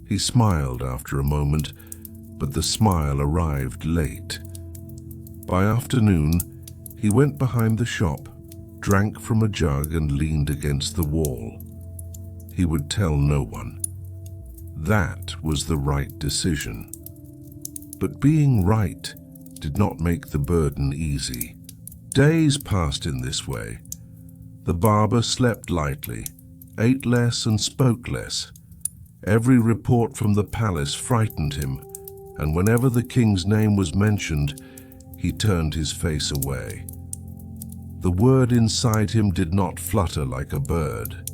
He smiled after a moment, but the smile arrived late. By afternoon, he went behind the shop, drank from a jug, and leaned against the wall. He would tell no one. That was the right decision. But being right did not make the burden easy. Days passed in this way. The barber slept lightly, ate less, and spoke less. Every report from the palace frightened him, and whenever the king's name was mentioned, he turned his face away. The word inside him did not flutter like a bird.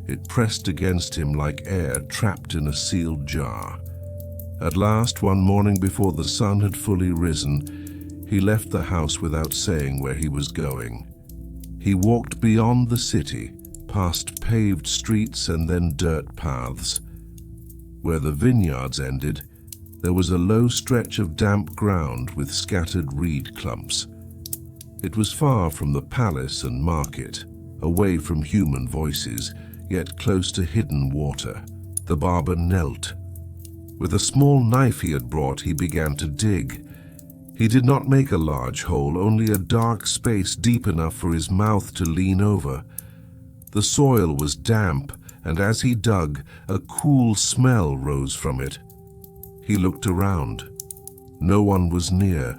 It pressed against him like air trapped in a sealed jar. At last, one morning before the sun had fully risen, he left the house without saying where he was going. He walked beyond the city, past paved streets and then dirt paths. Where the vineyards ended, there was a low stretch of damp ground with scattered reed clumps. It was far from the palace and market, away from human voices, yet close to hidden water. The barber knelt. With a small knife he had brought, he began to dig. He did not make a large hole, only a dark space deep enough for his mouth to lean over. The soil was damp, and as he dug, a cool smell rose from it. He looked around. No one was near.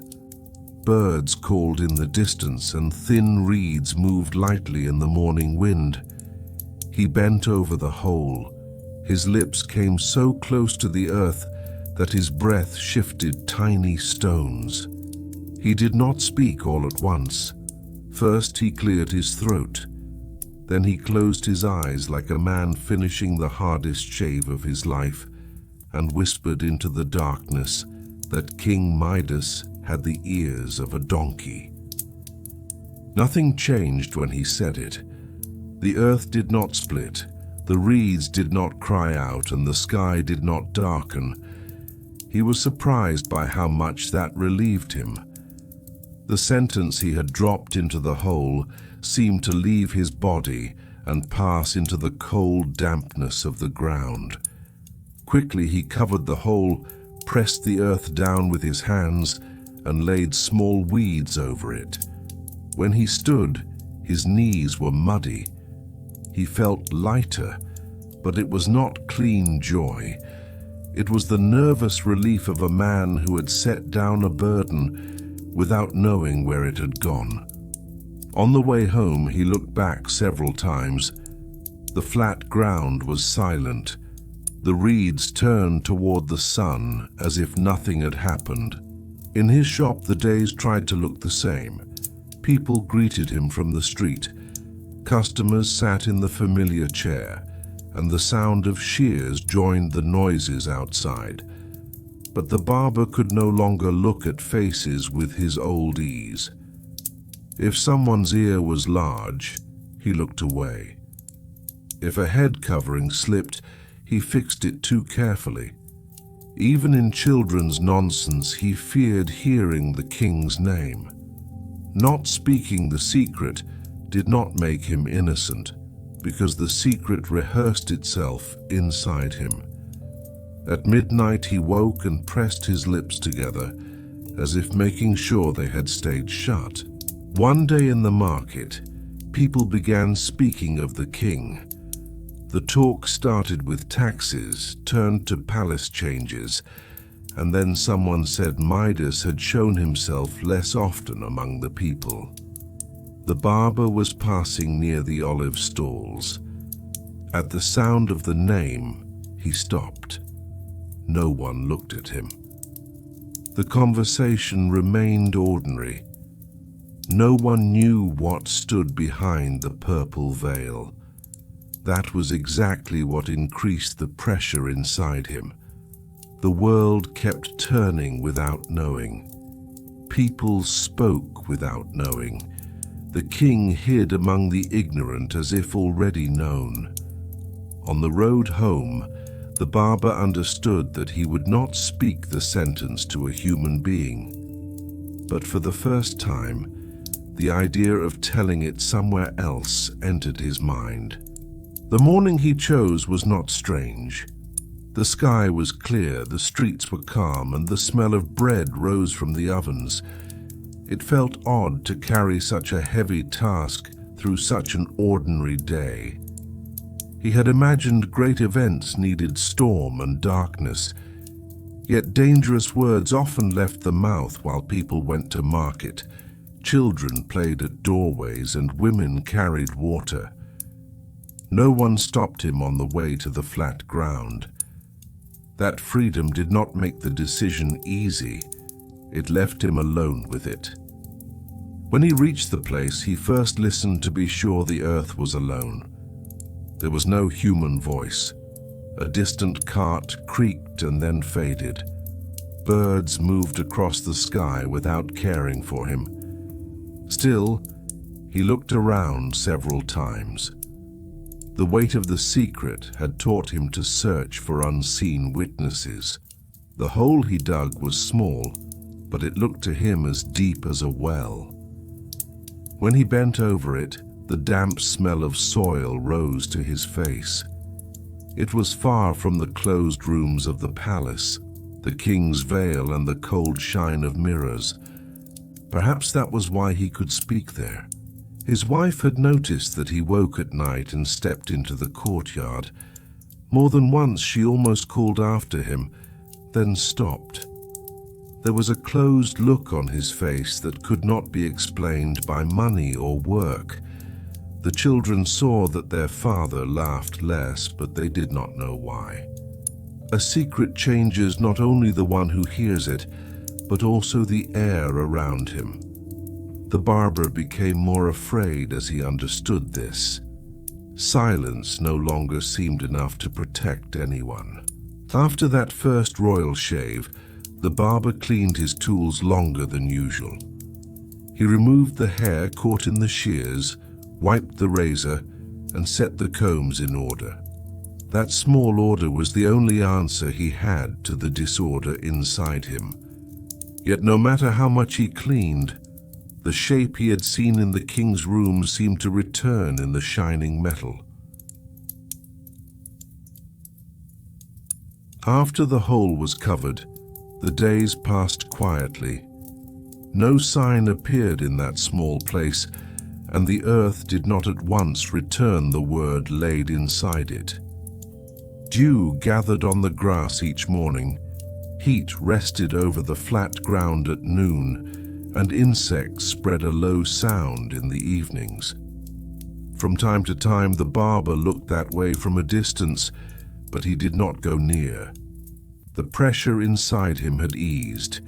Birds called in the distance, and thin reeds moved lightly in the morning wind. He bent over the hole. His lips came so close to the earth that his breath shifted tiny stones. He did not speak all at once. First he cleared his throat. Then he closed his eyes like a man finishing the hardest shave of his life, and whispered into the darkness that King Midas had the ears of a donkey. Nothing changed when he said it. The earth did not split, the reeds did not cry out, and the sky did not darken. He was surprised by how much that relieved him. The sentence he had dropped into the hole seemed to leave his body and pass into the cold dampness of the ground. Quickly he covered the hole, pressed the earth down with his hands, and laid small weeds over it. When he stood, his knees were muddy. He felt lighter, but it was not clean joy. It was the nervous relief of a man who had set down a burden without knowing where it had gone. On the way home, he looked back several times. The flat ground was silent. The reeds turned toward the sun as if nothing had happened. In his shop, the days tried to look the same. People greeted him from the street. Customers sat in the familiar chair, and the sound of shears joined the noises outside. But the barber could no longer look at faces with his old ease. If someone's ear was large, he looked away. If a head covering slipped, he fixed it too carefully. Even in children's nonsense, he feared hearing the king's name. Not speaking the secret did not make him innocent, because the secret rehearsed itself inside him. At midnight he woke and pressed his lips together, as if making sure they had stayed shut. One day in the market, people began speaking of the king. The talk started with taxes, turned to palace changes, and then someone said Midas had shown himself less often among the people. The barber was passing near the olive stalls. At the sound of the name, he stopped. No one looked at him. The conversation remained ordinary. No one knew what stood behind the purple veil. That was exactly what increased the pressure inside him. The world kept turning without knowing. People spoke without knowing. The king hid among the ignorant as if already known. On the road home, the barber understood that he would not speak the sentence to a human being. But for the first time, the idea of telling it somewhere else entered his mind. The morning he chose was not strange. The sky was clear, the streets were calm, and the smell of bread rose from the ovens. It felt odd to carry such a heavy task through such an ordinary day. He had imagined great events needed storm and darkness, yet dangerous words often left the mouth while people went to market. Children played at doorways and women carried water. No one stopped him on the way to the flat ground. That freedom did not make the decision easy. It left him alone with it. When he reached the place, he first listened to be sure the earth was alone. There was no human voice. A distant cart creaked and then faded. Birds moved across the sky without caring for him. Still, he looked around several times. The weight of the secret had taught him to search for unseen witnesses. The hole he dug was small, but it looked to him as deep as a well. When he bent over it, the damp smell of soil rose to his face. It was far from the closed rooms of the palace, the king's veil and the cold shine of mirrors. Perhaps that was why he could speak there. His wife had noticed that he woke at night and stepped into the courtyard. More than once she almost called after him, then stopped. There was a closed look on his face that could not be explained by money or work. The children saw that their father laughed less, but they did not know why. A secret changes not only the one who hears it, but also the air around him. The barber became more afraid as he understood this. Silence no longer seemed enough to protect anyone. After that first royal shave, the barber cleaned his tools longer than usual. He removed the hair caught in the shears, wiped the razor, and set the combs in order. That small order was the only answer he had to the disorder inside him. Yet no matter how much he cleaned, the shape he had seen in the king's room seemed to return in the shining metal. After the hole was covered, the days passed quietly. No sign appeared in that small place, and the earth did not at once return the word laid inside it. Dew gathered on the grass each morning, heat rested over the flat ground at noon, and insects spread a low sound in the evenings. From time to time the barber looked that way from a distance, but he did not go near. The pressure inside him had eased,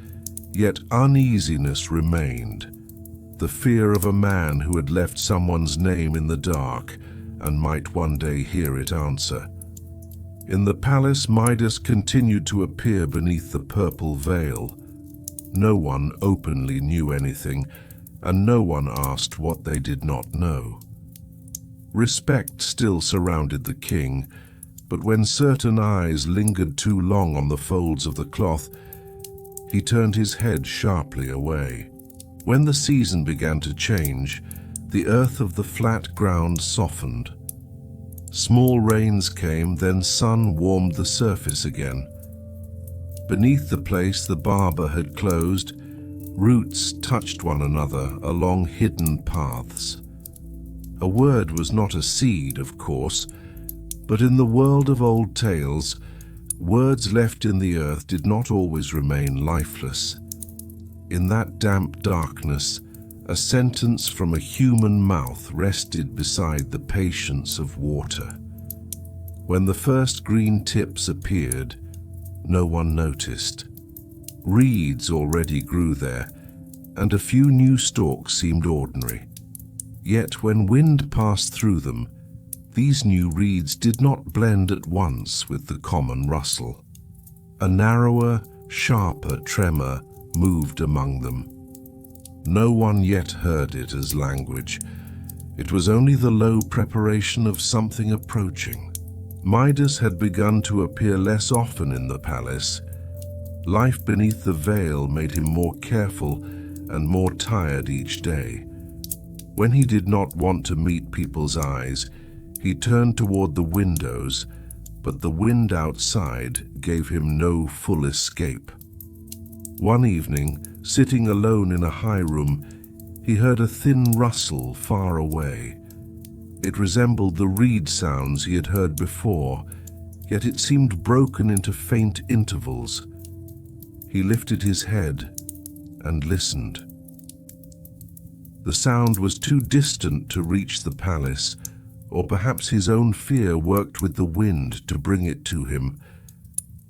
yet uneasiness remained, the fear of a man who had left someone's name in the dark and might one day hear it answer. In the palace, Midas continued to appear beneath the purple veil. No one openly knew anything, and no one asked what they did not know. Respect still surrounded the king, but when certain eyes lingered too long on the folds of the cloth, he turned his head sharply away. When the season began to change, the earth of the flat ground softened. Small rains came, then sun warmed the surface again. Beneath the place the barber had closed, roots touched one another along hidden paths. A word was not a seed, of course, but in the world of old tales, words left in the earth did not always remain lifeless. In that damp darkness, a sentence from a human mouth rested beside the patience of water. When the first green tips appeared, no one noticed. Reeds already grew there, and a few new stalks seemed ordinary. Yet when wind passed through them, these new reeds did not blend at once with the common rustle. A narrower, sharper tremor moved among them. No one yet heard it as language. It was only the low preparation of something approaching. Midas had begun to appear less often in the palace. Life beneath the veil made him more careful and more tired each day. When he did not want to meet people's eyes, he turned toward the windows, but the wind outside gave him no full escape. One evening, sitting alone in a high room, he heard a thin rustle far away. It resembled the reed sounds he had heard before, yet it seemed broken into faint intervals. He lifted his head and listened. The sound was too distant to reach the palace, or perhaps his own fear worked with the wind to bring it to him.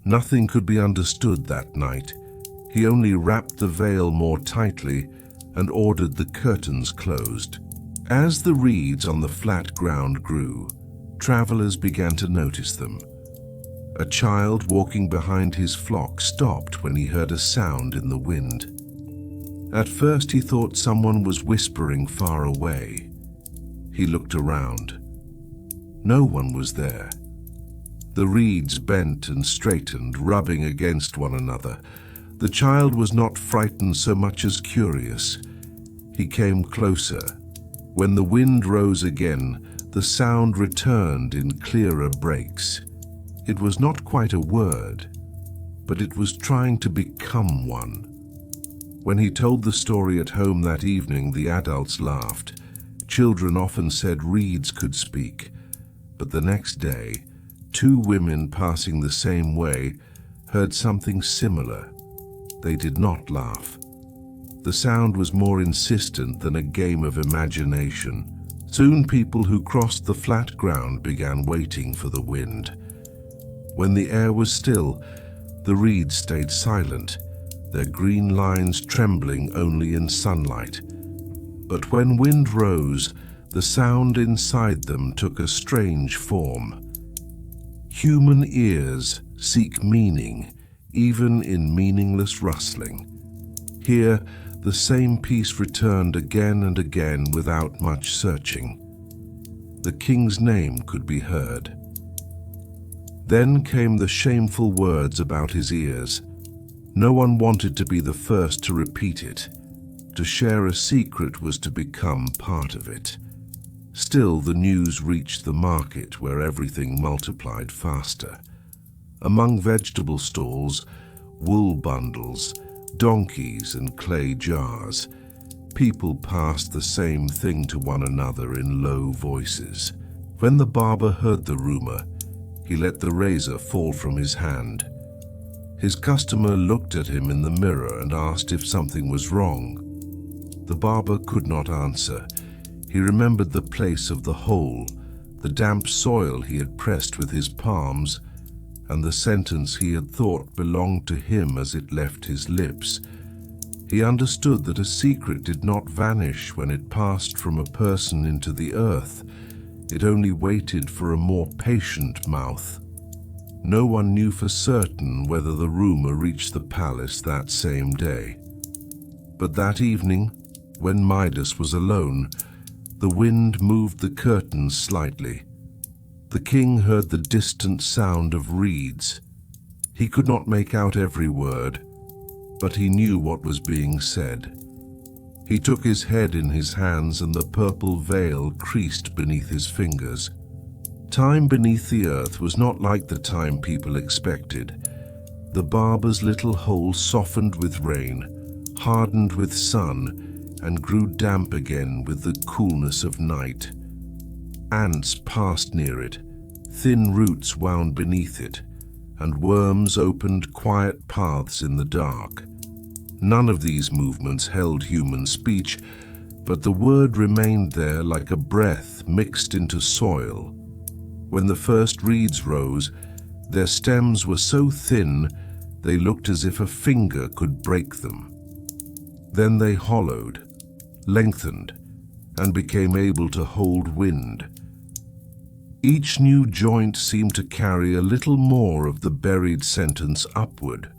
Nothing could be understood that night. He only wrapped the veil more tightly and ordered the curtains closed. As the reeds on the flat ground grew, travelers began to notice them. A child walking behind his flock stopped when he heard a sound in the wind. At first he thought someone was whispering far away. He looked around. No one was there. The reeds bent and straightened, rubbing against one another. The child was not frightened so much as curious. He came closer. When the wind rose again, the sound returned in clearer breaks. It was not quite a word, but it was trying to become one. When he told the story at home that evening, the adults laughed. Children often said reeds could speak, but the next day, two women passing the same way heard something similar. They did not laugh. The sound was more insistent than a game of imagination. Soon people who crossed the flat ground began waiting for the wind. When the air was still, the reeds stayed silent, their green lines trembling only in sunlight. But when wind rose, the sound inside them took a strange form. Human ears seek meaning, even in meaningless rustling. Here, the same piece returned again and again without much searching. The king's name could be heard. Then came the shameful words about his ears. No one wanted to be the first to repeat it. To share a secret was to become part of it. Still, the news reached the market where everything multiplied faster. Among vegetable stalls, wool bundles, donkeys and clay jars, people passed the same thing to one another in low voices. When the barber heard the rumor, he let the razor fall from his hand. His customer looked at him in the mirror and asked if something was wrong. The barber could not answer. He remembered the place of the hole, the damp soil he had pressed with his palms, and the sentence he had thought belonged to him as it left his lips. He understood that a secret did not vanish when it passed from a person into the earth. It only waited for a more patient mouth. No one knew for certain whether the rumor reached the palace that same day. But that evening, when Midas was alone, the wind moved the curtains slightly. The king heard the distant sound of reeds. He could not make out every word, but he knew what was being said. He took his head in his hands and the purple veil creased beneath his fingers. Time beneath the earth was not like the time people expected. The barber's little hole softened with rain, hardened with sun, and grew damp again with the coolness of night. Ants passed near it, thin roots wound beneath it, and worms opened quiet paths in the dark. None of these movements held human speech, but the word remained there like a breath mixed into soil. When the first reeds rose, their stems were so thin they looked as if a finger could break them. Then they hollowed, lengthened, and became able to hold wind. Each new joint seemed to carry a little more of the buried sentence upward.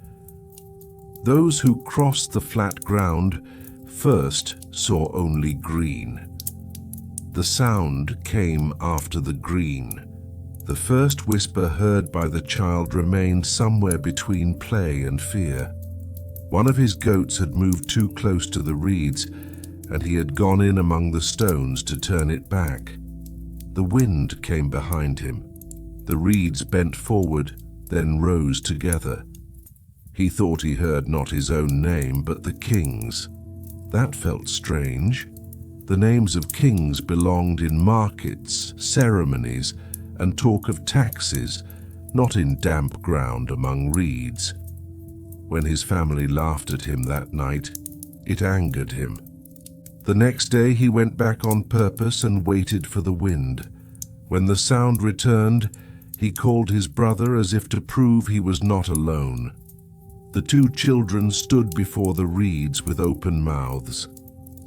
Those who crossed the flat ground first saw only green. The sound came after the green. The first whisper heard by the child remained somewhere between play and fear. One of his goats had moved too close to the reeds, and he had gone in among the stones to turn it back. The wind came behind him. The reeds bent forward, then rose together. He thought he heard not his own name, but the king's. That felt strange. The names of kings belonged in markets, ceremonies, and talk of taxes, not in damp ground among reeds. When his family laughed at him that night, it angered him. The next day he went back on purpose and waited for the wind. When the sound returned, he called his brother as if to prove he was not alone. The two children stood before the reeds with open mouths.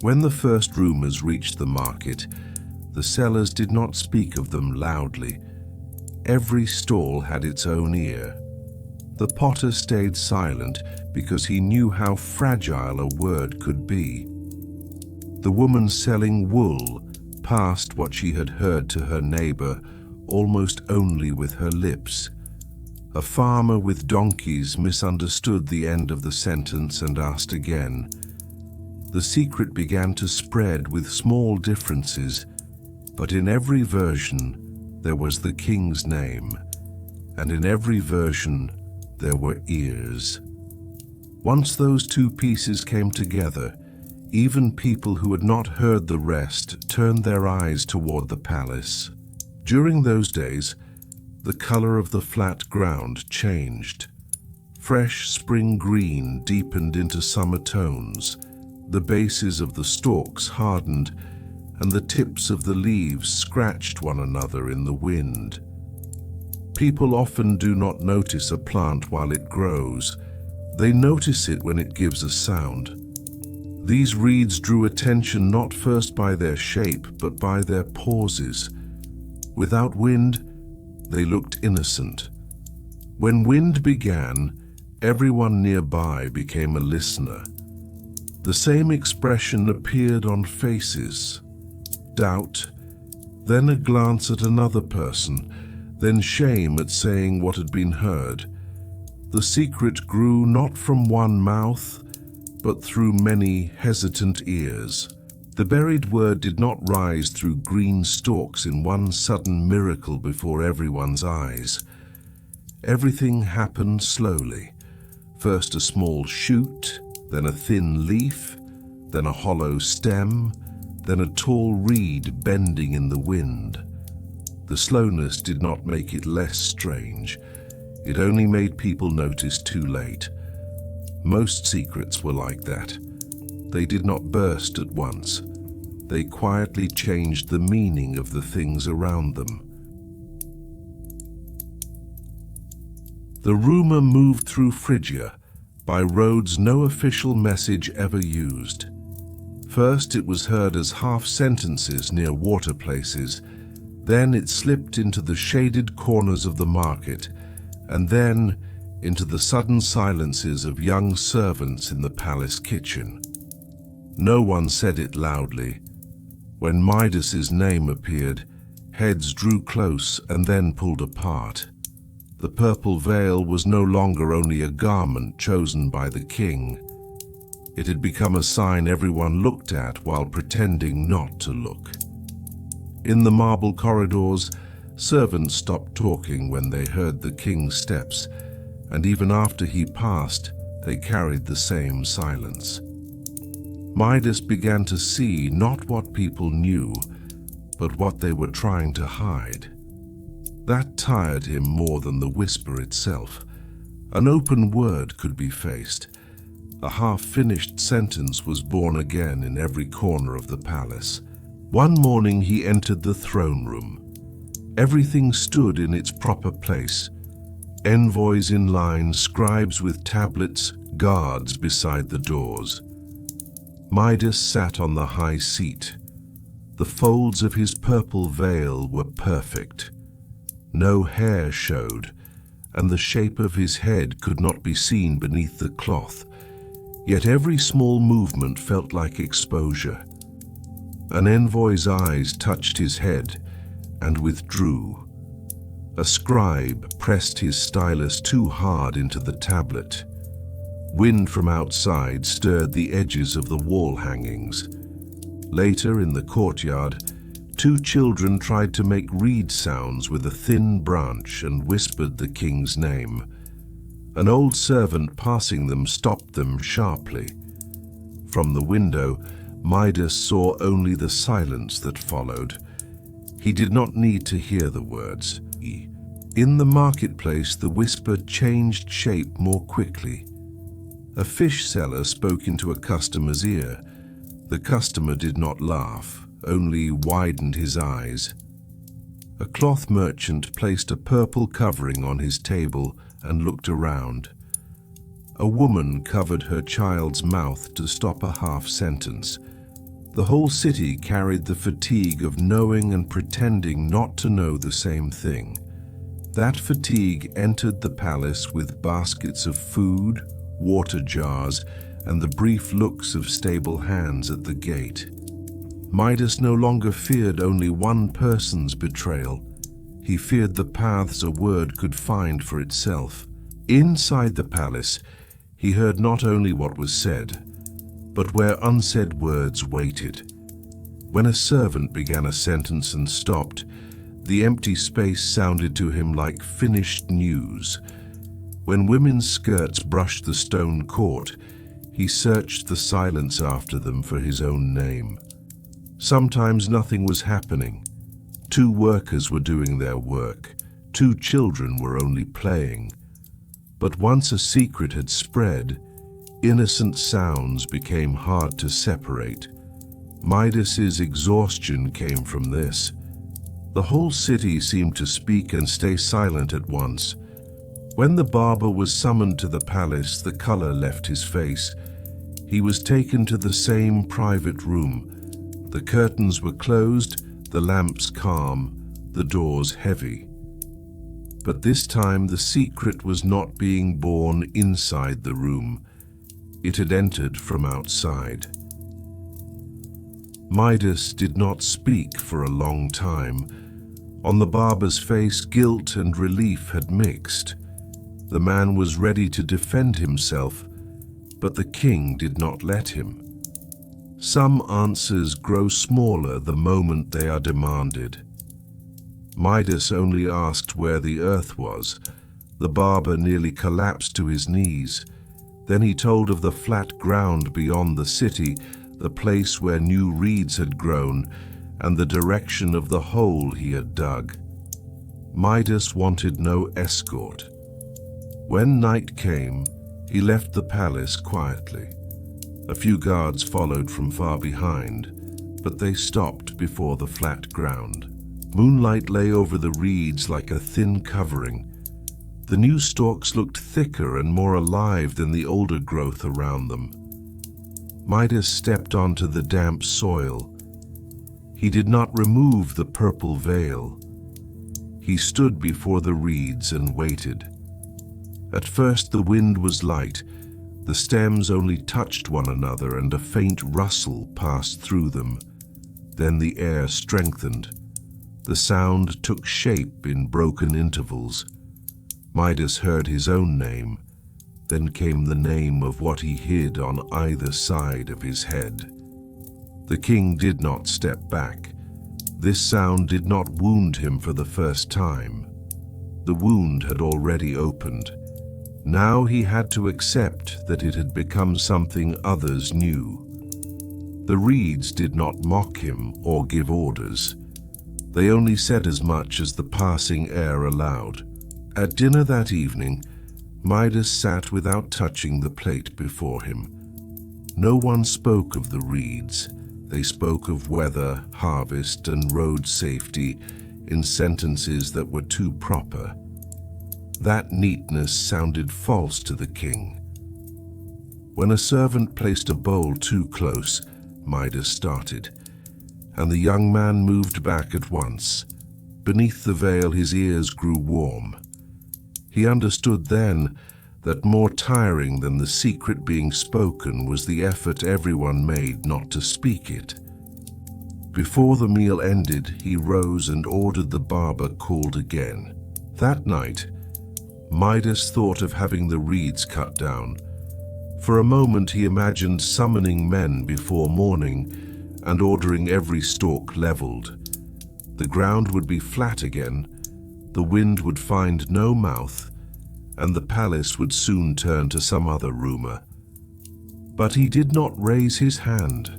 When the first rumors reached the market, the sellers did not speak of them loudly. Every stall had its own ear. The potter stayed silent because he knew how fragile a word could be. The woman selling wool passed what she had heard to her neighbor almost only with her lips. A farmer with donkeys misunderstood the end of the sentence and asked again. The secret began to spread with small differences, but in every version there was the king's name, and in every version there were ears. Once those two pieces came together, even people who had not heard the rest turned their eyes toward the palace. During those days, the color of the flat ground changed. Fresh spring green deepened into summer tones. The bases of the stalks hardened, and the tips of the leaves scratched one another in the wind. People often do not notice a plant while it grows. They notice it when it gives a sound. These reeds drew attention not first by their shape, but by their pauses. Without wind, they looked innocent. When wind began, everyone nearby became a listener. The same expression appeared on faces. Doubt, then a glance at another person, then shame at saying what had been heard. The secret grew not from one mouth, but through many hesitant ears. The buried word did not rise through green stalks in one sudden miracle before everyone's eyes. Everything happened slowly. First a small shoot, then a thin leaf, then a hollow stem, then a tall reed bending in the wind. The slowness did not make it less strange. It only made people notice too late. Most secrets were like that. They did not burst at once. They quietly changed the meaning of the things around them. The rumor moved through Phrygia by roads no official message ever used. First it was heard as half-sentences near water places, then it slipped into the shaded corners of the market, and then into the sudden silences of young servants in the palace kitchen. No one said it loudly. When MIDAS'S name appeared, heads drew close and then pulled apart. The purple veil was no longer only a garment chosen by the king. It had become a sign everyone looked at while pretending not to look. In the marble corridors, servants stopped talking when they heard the king's steps, and even after he passed, they carried the same silence. Midas began to see not what people knew, but what they were trying to hide. That tired him more than the whisper itself. An open word could be faced. A half-finished sentence was born again in every corner of the palace. One morning he entered the throne room. Everything stood in its proper place. Envoys in line, scribes with tablets, guards beside the doors. Midas sat on the high seat. The folds of his purple veil were perfect. No hair showed, and the shape of his head could not be seen beneath the cloth. Yet every small movement felt like exposure. An envoy's eyes touched his head and withdrew. A scribe pressed his stylus too hard into the tablet. Wind from outside stirred the edges of the wall hangings. Later, in the courtyard, two children tried to make reed sounds with a thin branch and whispered the king's name. An old servant passing them stopped them sharply. From the window, Midas saw only the silence that followed. He did not need to hear the words. In the marketplace, the whisper changed shape more quickly. A fish seller spoke into a customer's ear. The customer did not laugh, only widened his eyes. A cloth merchant placed a purple covering on his table and looked around. A woman covered her child's mouth to stop a half-sentence. The whole city carried the fatigue of knowing and pretending not to know the same thing. That fatigue entered the palace with baskets of food, water jars, and the brief looks of stable hands at the gate. Midas no longer feared only one person's betrayal. He feared the paths a word could find for itself. Inside the palace, he heard not only what was said, but where unsaid words waited. When a servant began a sentence and stopped, the empty space sounded to him like finished news. When women's skirts brushed the stone court, he searched the silence after them for his own name. Sometimes nothing was happening. Two workers were doing their work. Two children were only playing. But once a secret had spread, innocent sounds became hard to separate. Midas's exhaustion came from this. The whole city seemed to speak and stay silent at once. When the barber was summoned to the palace, the color left his face. He was taken to the same private room. The curtains were closed, the lamps calm, the doors heavy. But this time the secret was not being born inside the room. It had entered from outside. Midas did not speak for a long time. On the barber's face, guilt and relief had mixed. The man was ready to defend himself, but the king did not let him. Some answers grow smaller the moment they are demanded. Midas only asked where the earth was. The barber nearly collapsed to his knees. Then he told of the flat ground beyond the city, the place where new reeds had grown, and the direction of the hole he had dug. Midas wanted no escort. When night came, he left the palace quietly. A few guards followed from far behind, but they stopped before the flat ground. Moonlight lay over the reeds like a thin covering. The new stalks looked thicker and more alive than the older growth around them. Midas stepped onto the damp soil. He did not remove the purple veil. He stood before the reeds and waited. At first the wind was light. The stems only touched one another and a faint rustle passed through them. Then the air strengthened. The sound took shape in broken intervals. Midas heard his own name. Then came the name of what he hid on either side of his head. The king did not step back. This sound did not wound him for the first time. The wound had already opened. Now he had to accept that it had become something others knew. The reeds did not mock him or give orders. They only said as much as the passing air allowed. At dinner that evening, Midas sat without touching the plate before him. No one spoke of the reeds. They spoke of weather, harvest, and road safety in sentences that were too proper. That neatness sounded false to the king. When a servant placed a bowl too close, Midas started, and the young man moved back at once. Beneath the veil, his ears grew warm. He understood then that more tiring than the secret being spoken was the effort everyone made not to speak it. Before the meal ended, he rose and ordered the barber called again. That night, Midas thought of having the reeds cut down. For a moment he imagined summoning men before morning and ordering every stalk leveled. The ground would be flat again, the wind would find no mouth, and the palace would soon turn to some other rumor. But he did not raise his hand.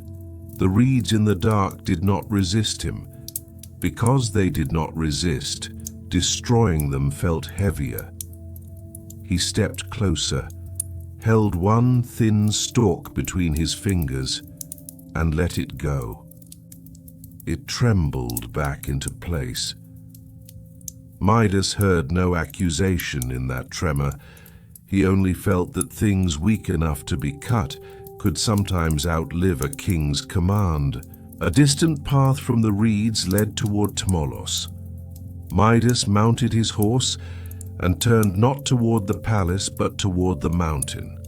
The reeds in the dark did not resist him. Because they did not resist, destroying them felt heavier. He stepped closer, held one thin stalk between his fingers, and let it go. It trembled back into place. Midas heard no accusation in that tremor. He only felt that things weak enough to be cut could sometimes outlive a king's command. A distant path from the reeds led toward Tmolos. Midas mounted his horse and turned not toward the palace but toward the mountain.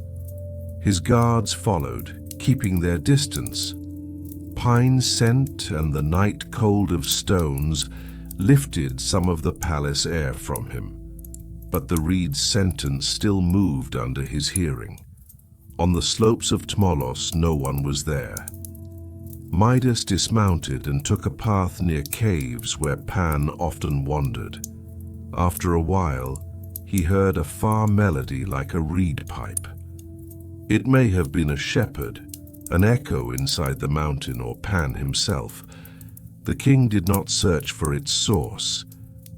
His guards followed, keeping their distance. Pine scent and the night cold of stones lifted some of the palace air from him, but the reed's sentence still moved under his hearing. On the slopes of Tmolos, no one was there. Midas dismounted and took a path near caves where Pan often wandered. After a while, he heard a far melody like a reed pipe. It may have been a shepherd, an echo inside the mountain, or Pan himself. The king did not search for its source.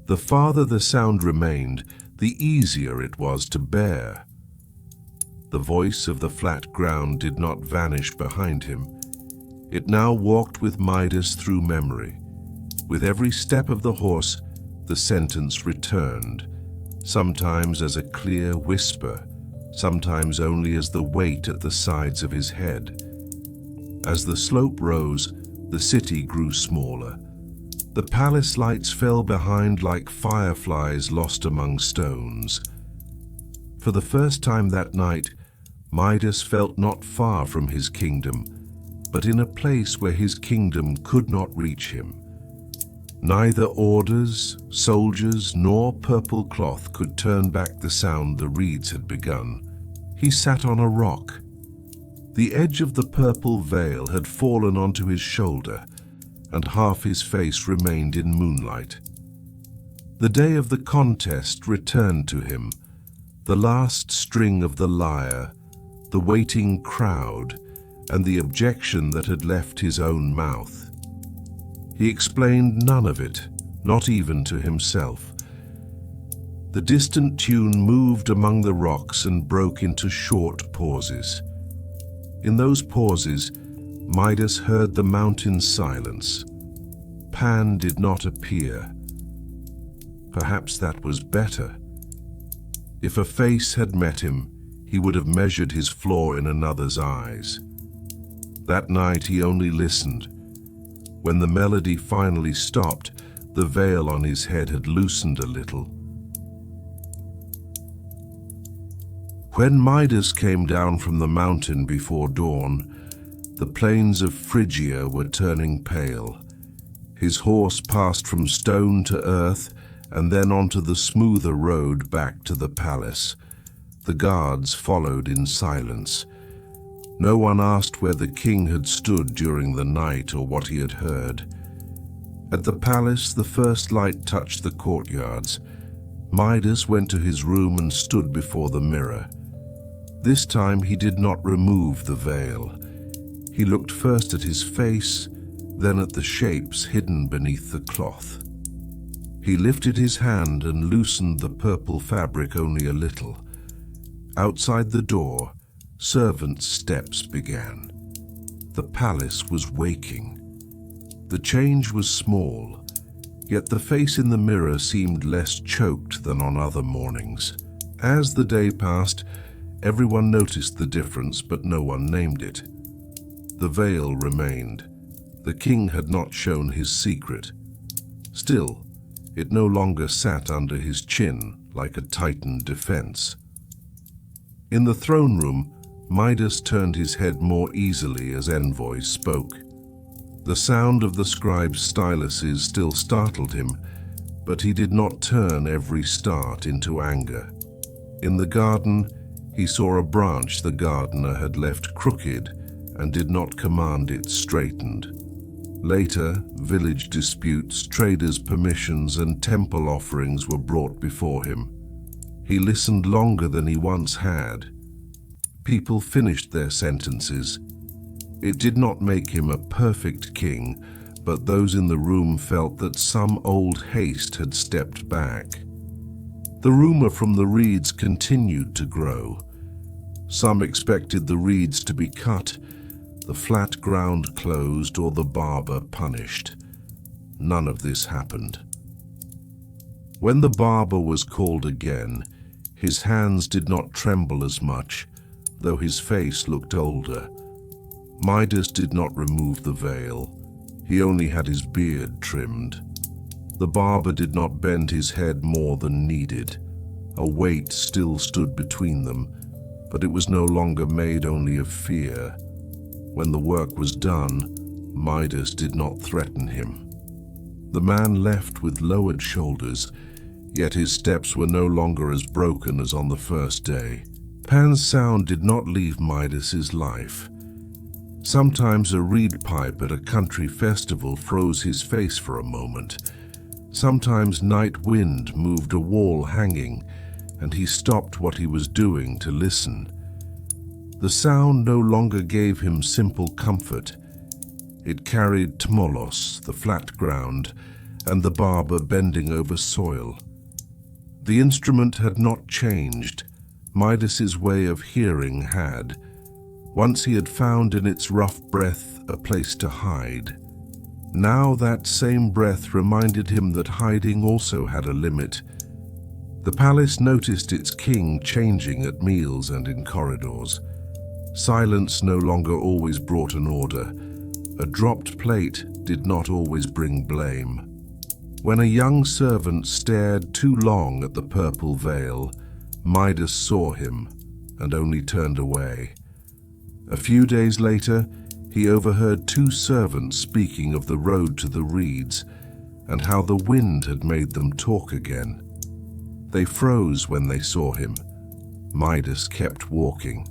The farther the sound remained, the easier it was to bear. The voice of the flat ground did not vanish behind him. It now walked with Midas through memory. With every step of the horse, the sentence returned, sometimes as a clear whisper, sometimes only as the weight at the sides of his head. As the slope rose, the city grew smaller. The palace lights fell behind like fireflies lost among stones. For the first time that night, Midas felt not far from his kingdom, but in a place where his kingdom could not reach him. Neither orders, soldiers, nor purple cloth could turn back the sound the reeds had begun. He sat on a rock. The edge of the purple veil had fallen onto his shoulder, and half his face remained in moonlight. The day of the contest returned to him, the last string of the lyre, the waiting crowd, and the objection that had left his own mouth. He explained none of it, not even to himself. The distant tune moved among the rocks and broke into short pauses. In those pauses, Midas heard the mountain's silence. Pan did not appear. Perhaps that was better. If a face had met him, he would have measured his flaw in another's eyes. That night he only listened. When the melody finally stopped, the veil on his head had loosened a little. When Midas came down from the mountain before dawn, the plains of Phrygia were turning pale. His horse passed from stone to earth and then onto the smoother road back to the palace. The guards followed in silence. No one asked where the king had stood during the night or what he had heard. At the palace, the first light touched the courtyards. Midas went to his room and stood before the mirror. This time he did not remove the veil. He looked first at his face, then at the shapes hidden beneath the cloth. He lifted his hand and loosened the purple fabric only a little. Outside the door, servants' steps began. The palace was waking. The change was small, yet the face in the mirror seemed less choked than on other mornings. As the day passed, everyone noticed the difference, but no one named it. The veil remained. The king had not shown his secret. Still, it no longer sat under his chin like a tightened defense. In the throne room, Midas turned his head more easily as envoys spoke. The sound of the scribes' styluses still startled him, but he did not turn every start into anger. In the garden, he saw a branch the gardener had left crooked and did not command it straightened. Later, village disputes, traders' permissions, and temple offerings were brought before him. He listened longer than he once had. People finished their sentences. It did not make him a perfect king, but those in the room felt that some old haste had stepped back. The rumor from the reeds continued to grow. Some expected the reeds to be cut, the flat ground closed, or the barber punished. None of this happened. When the barber was called again, his hands did not tremble as much, though his face looked older. Midas did not remove the veil. He only had his beard trimmed. The barber did not bend his head more than needed. A weight still stood between them, but it was no longer made only of fear. When the work was done, Midas did not threaten him. The man left with lowered shoulders, yet his steps were no longer as broken as on the first day. Pan's sound did not leave Midas's life. Sometimes a reed pipe at a country festival froze his face for a moment. Sometimes night wind moved a wall hanging, and he stopped what he was doing to listen. The sound no longer gave him simple comfort. It carried Tmolos, the flat ground, and the barber bending over soil. The instrument had not changed. Midas's way of hearing had. Once he had found in its rough breath a place to hide. Now that same breath reminded him that hiding also had a limit. The palace noticed its king changing at meals and in corridors. Silence no longer always brought an order. A dropped plate did not always bring blame. When a young servant stared too long at the purple veil, Midas saw him and only turned away. A few days later, he overheard two servants speaking of the road to the reeds and how the wind had made them talk again. They froze when they saw him. Midas kept walking.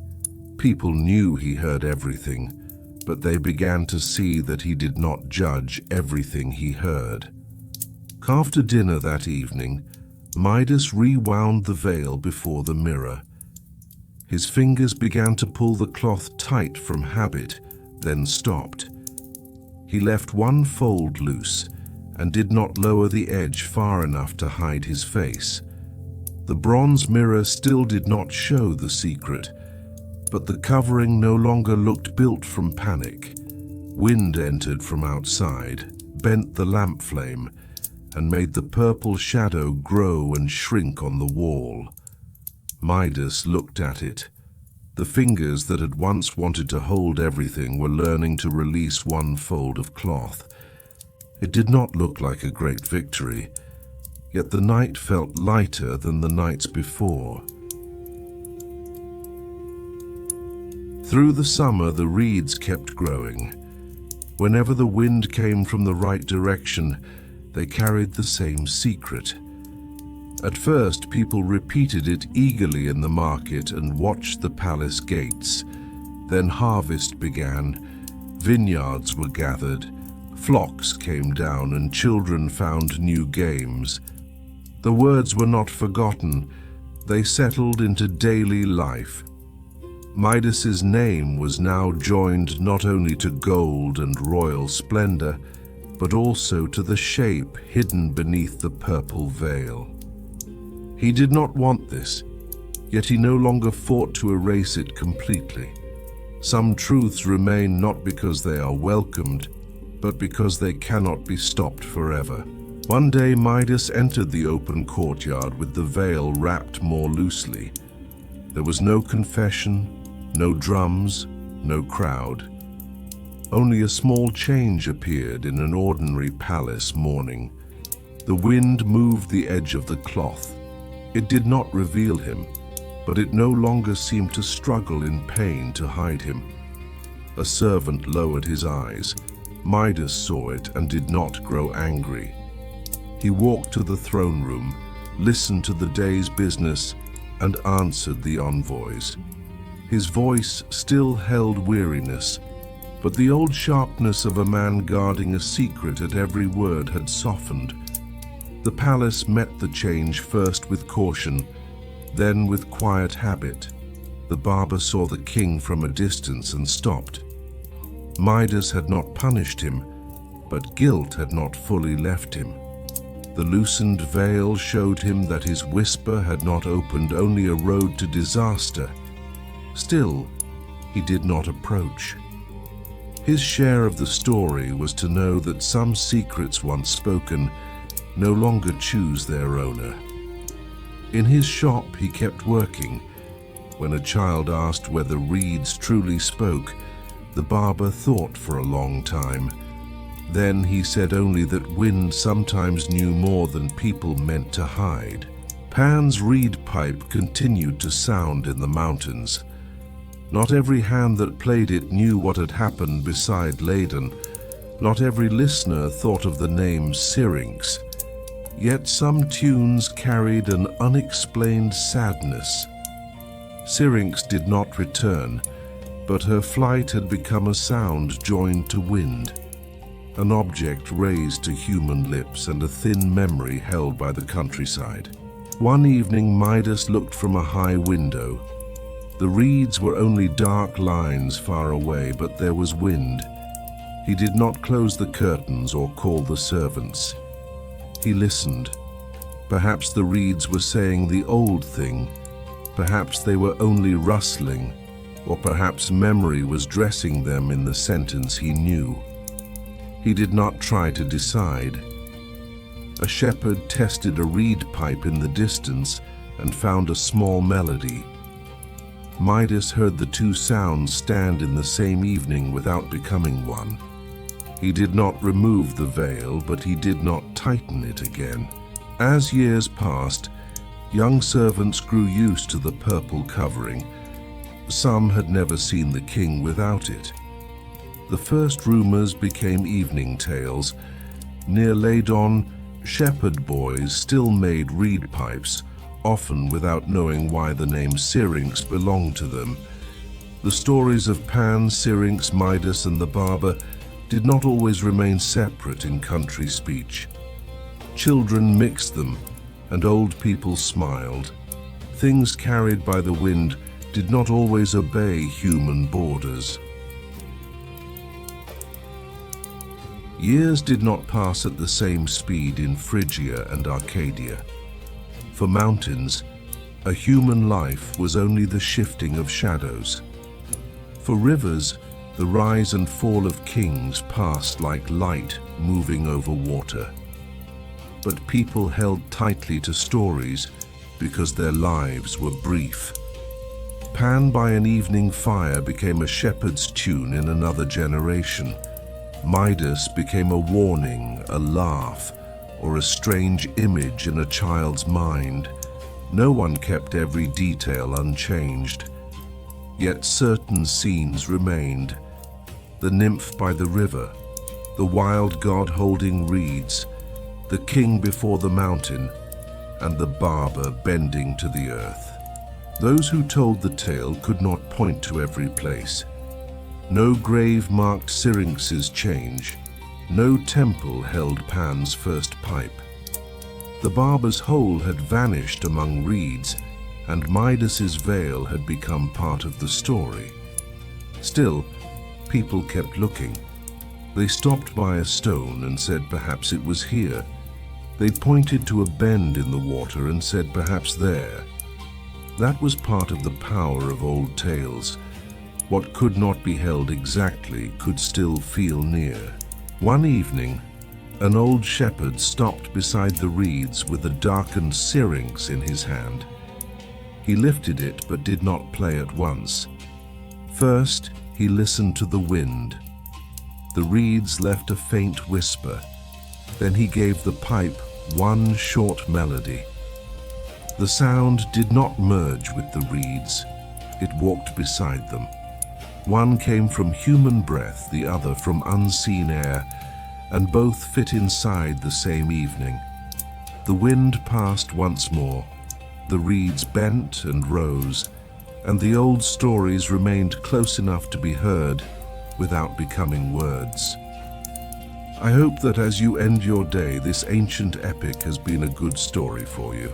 People knew he heard everything, but they began to see that he did not judge everything he heard. After dinner that evening, Midas rewound the veil before the mirror. His fingers began to pull the cloth tight from habit, then stopped. He left one fold loose and did not lower the edge far enough to hide his face. The bronze mirror still did not show the secret, but the covering no longer looked built from panic. Wind entered from outside, bent the lamp flame, and made the purple shadow grow and shrink on the wall. Midas looked at it. The fingers that had once wanted to hold everything were learning to release one fold of cloth. It did not look like a great victory, yet the night felt lighter than the nights before. Through the summer, the reeds kept growing. Whenever the wind came from the right direction, they carried the same secret. At first, people repeated it eagerly in the market and watched the palace gates. Then harvest began, vineyards were gathered, flocks came down, and children found new games. The words were not forgotten, they settled into daily life. Midas's name was now joined not only to gold and royal splendor, but also to the shape hidden beneath the purple veil. He did not want this, yet he no longer fought to erase it completely. Some truths remain not because they are welcomed, but because they cannot be stopped forever. One day Midas entered the open courtyard with the veil wrapped more loosely. There was no confession, no drums, no crowd. Only a small change appeared in an ordinary palace morning. The wind moved the edge of the cloth. It did not reveal him, but it no longer seemed to struggle in pain to hide him. A servant lowered his eyes. Midas saw it and did not grow angry. He walked to the throne room, listened to the day's business, and answered the envoys. His voice still held weariness, but the old sharpness of a man guarding a secret at every word had softened. The palace met the change first with caution, then with quiet habit. The barber saw the king from a distance and stopped. Midas had not punished him, but guilt had not fully left him. The loosened veil showed him that his whisper had not opened only a road to disaster. Still, he did not approach. His share of the story was to know that some secrets once spoken no longer choose their owner. In his shop he kept working. When a child asked whether reeds truly spoke, the barber thought for a long time. Then he said only that wind sometimes knew more than people meant to hide. Pan's reed pipe continued to sound in the mountains. Not every hand that played it knew what had happened beside Ladon. Not every listener thought of the name Syrinx. Yet some tunes carried an unexplained sadness. Syrinx did not return, but her flight had become a sound joined to wind, an object raised to human lips and a thin memory held by the countryside. One evening Midas looked from a high window. The reeds were only dark lines far away, but there was wind. He did not close the curtains or call the servants. He listened. Perhaps the reeds were saying the old thing. Perhaps they were only rustling, or perhaps memory was dressing them in the sentence he knew. He did not try to decide. A shepherd tested a reed pipe in the distance and found a small melody. Midas heard the two sounds stand in the same evening without becoming one. He did not remove the veil, but he did not tighten it again. As years passed, young servants grew used to the purple covering. Some had never seen the king without it. The first rumors became evening tales. Near Ladon, shepherd boys still made reed pipes, often without knowing why the name Syrinx belonged to them. The stories of Pan, Syrinx, Midas, and the Barber did not always remain separate in country speech. Children mixed them, and old people smiled. Things carried by the wind did not always obey human borders. Years did not pass at the same speed in Phrygia and Arcadia. For mountains, a human life was only the shifting of shadows. For rivers, the rise and fall of kings passed like light moving over water. But people held tightly to stories because their lives were brief. Pan by an evening fire became a shepherd's tune in another generation. Midas became a warning, a laugh, or a strange image in a child's mind. No one kept every detail unchanged. Yet certain scenes remained. The nymph by the river, the wild god holding reeds, the king before the mountain, and the barber bending to the earth. Those who told the tale could not point to every place. No grave marked Syrinx's change. No temple held Pan's first pipe. The barber's hole had vanished among reeds, and Midas's veil had become part of the story. Still, people kept looking. They stopped by a stone and said perhaps it was here. They pointed to a bend in the water and said perhaps there. That was part of the power of old tales. What could not be held exactly could still feel near. One evening, an old shepherd stopped beside the reeds with a darkened syrinx in his hand. He lifted it but did not play at once. First, he listened to the wind. The reeds left a faint whisper. Then he gave the pipe one short melody. The sound did not merge with the reeds. It walked beside them. One came from human breath, the other from unseen air, and both fit inside the same evening. The wind passed once more. The reeds bent and rose, and the old stories remained close enough to be heard without becoming words. I hope that as you end your day, this ancient epic has been a good story for you.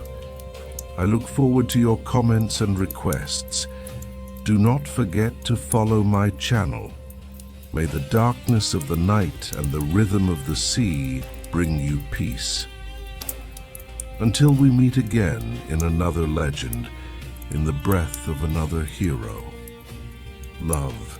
I look forward to your comments and requests. Do not forget to follow my channel. May the darkness of the night and the rhythm of the sea bring you peace. Until we meet again in another legend, in the breath of another hero. Love.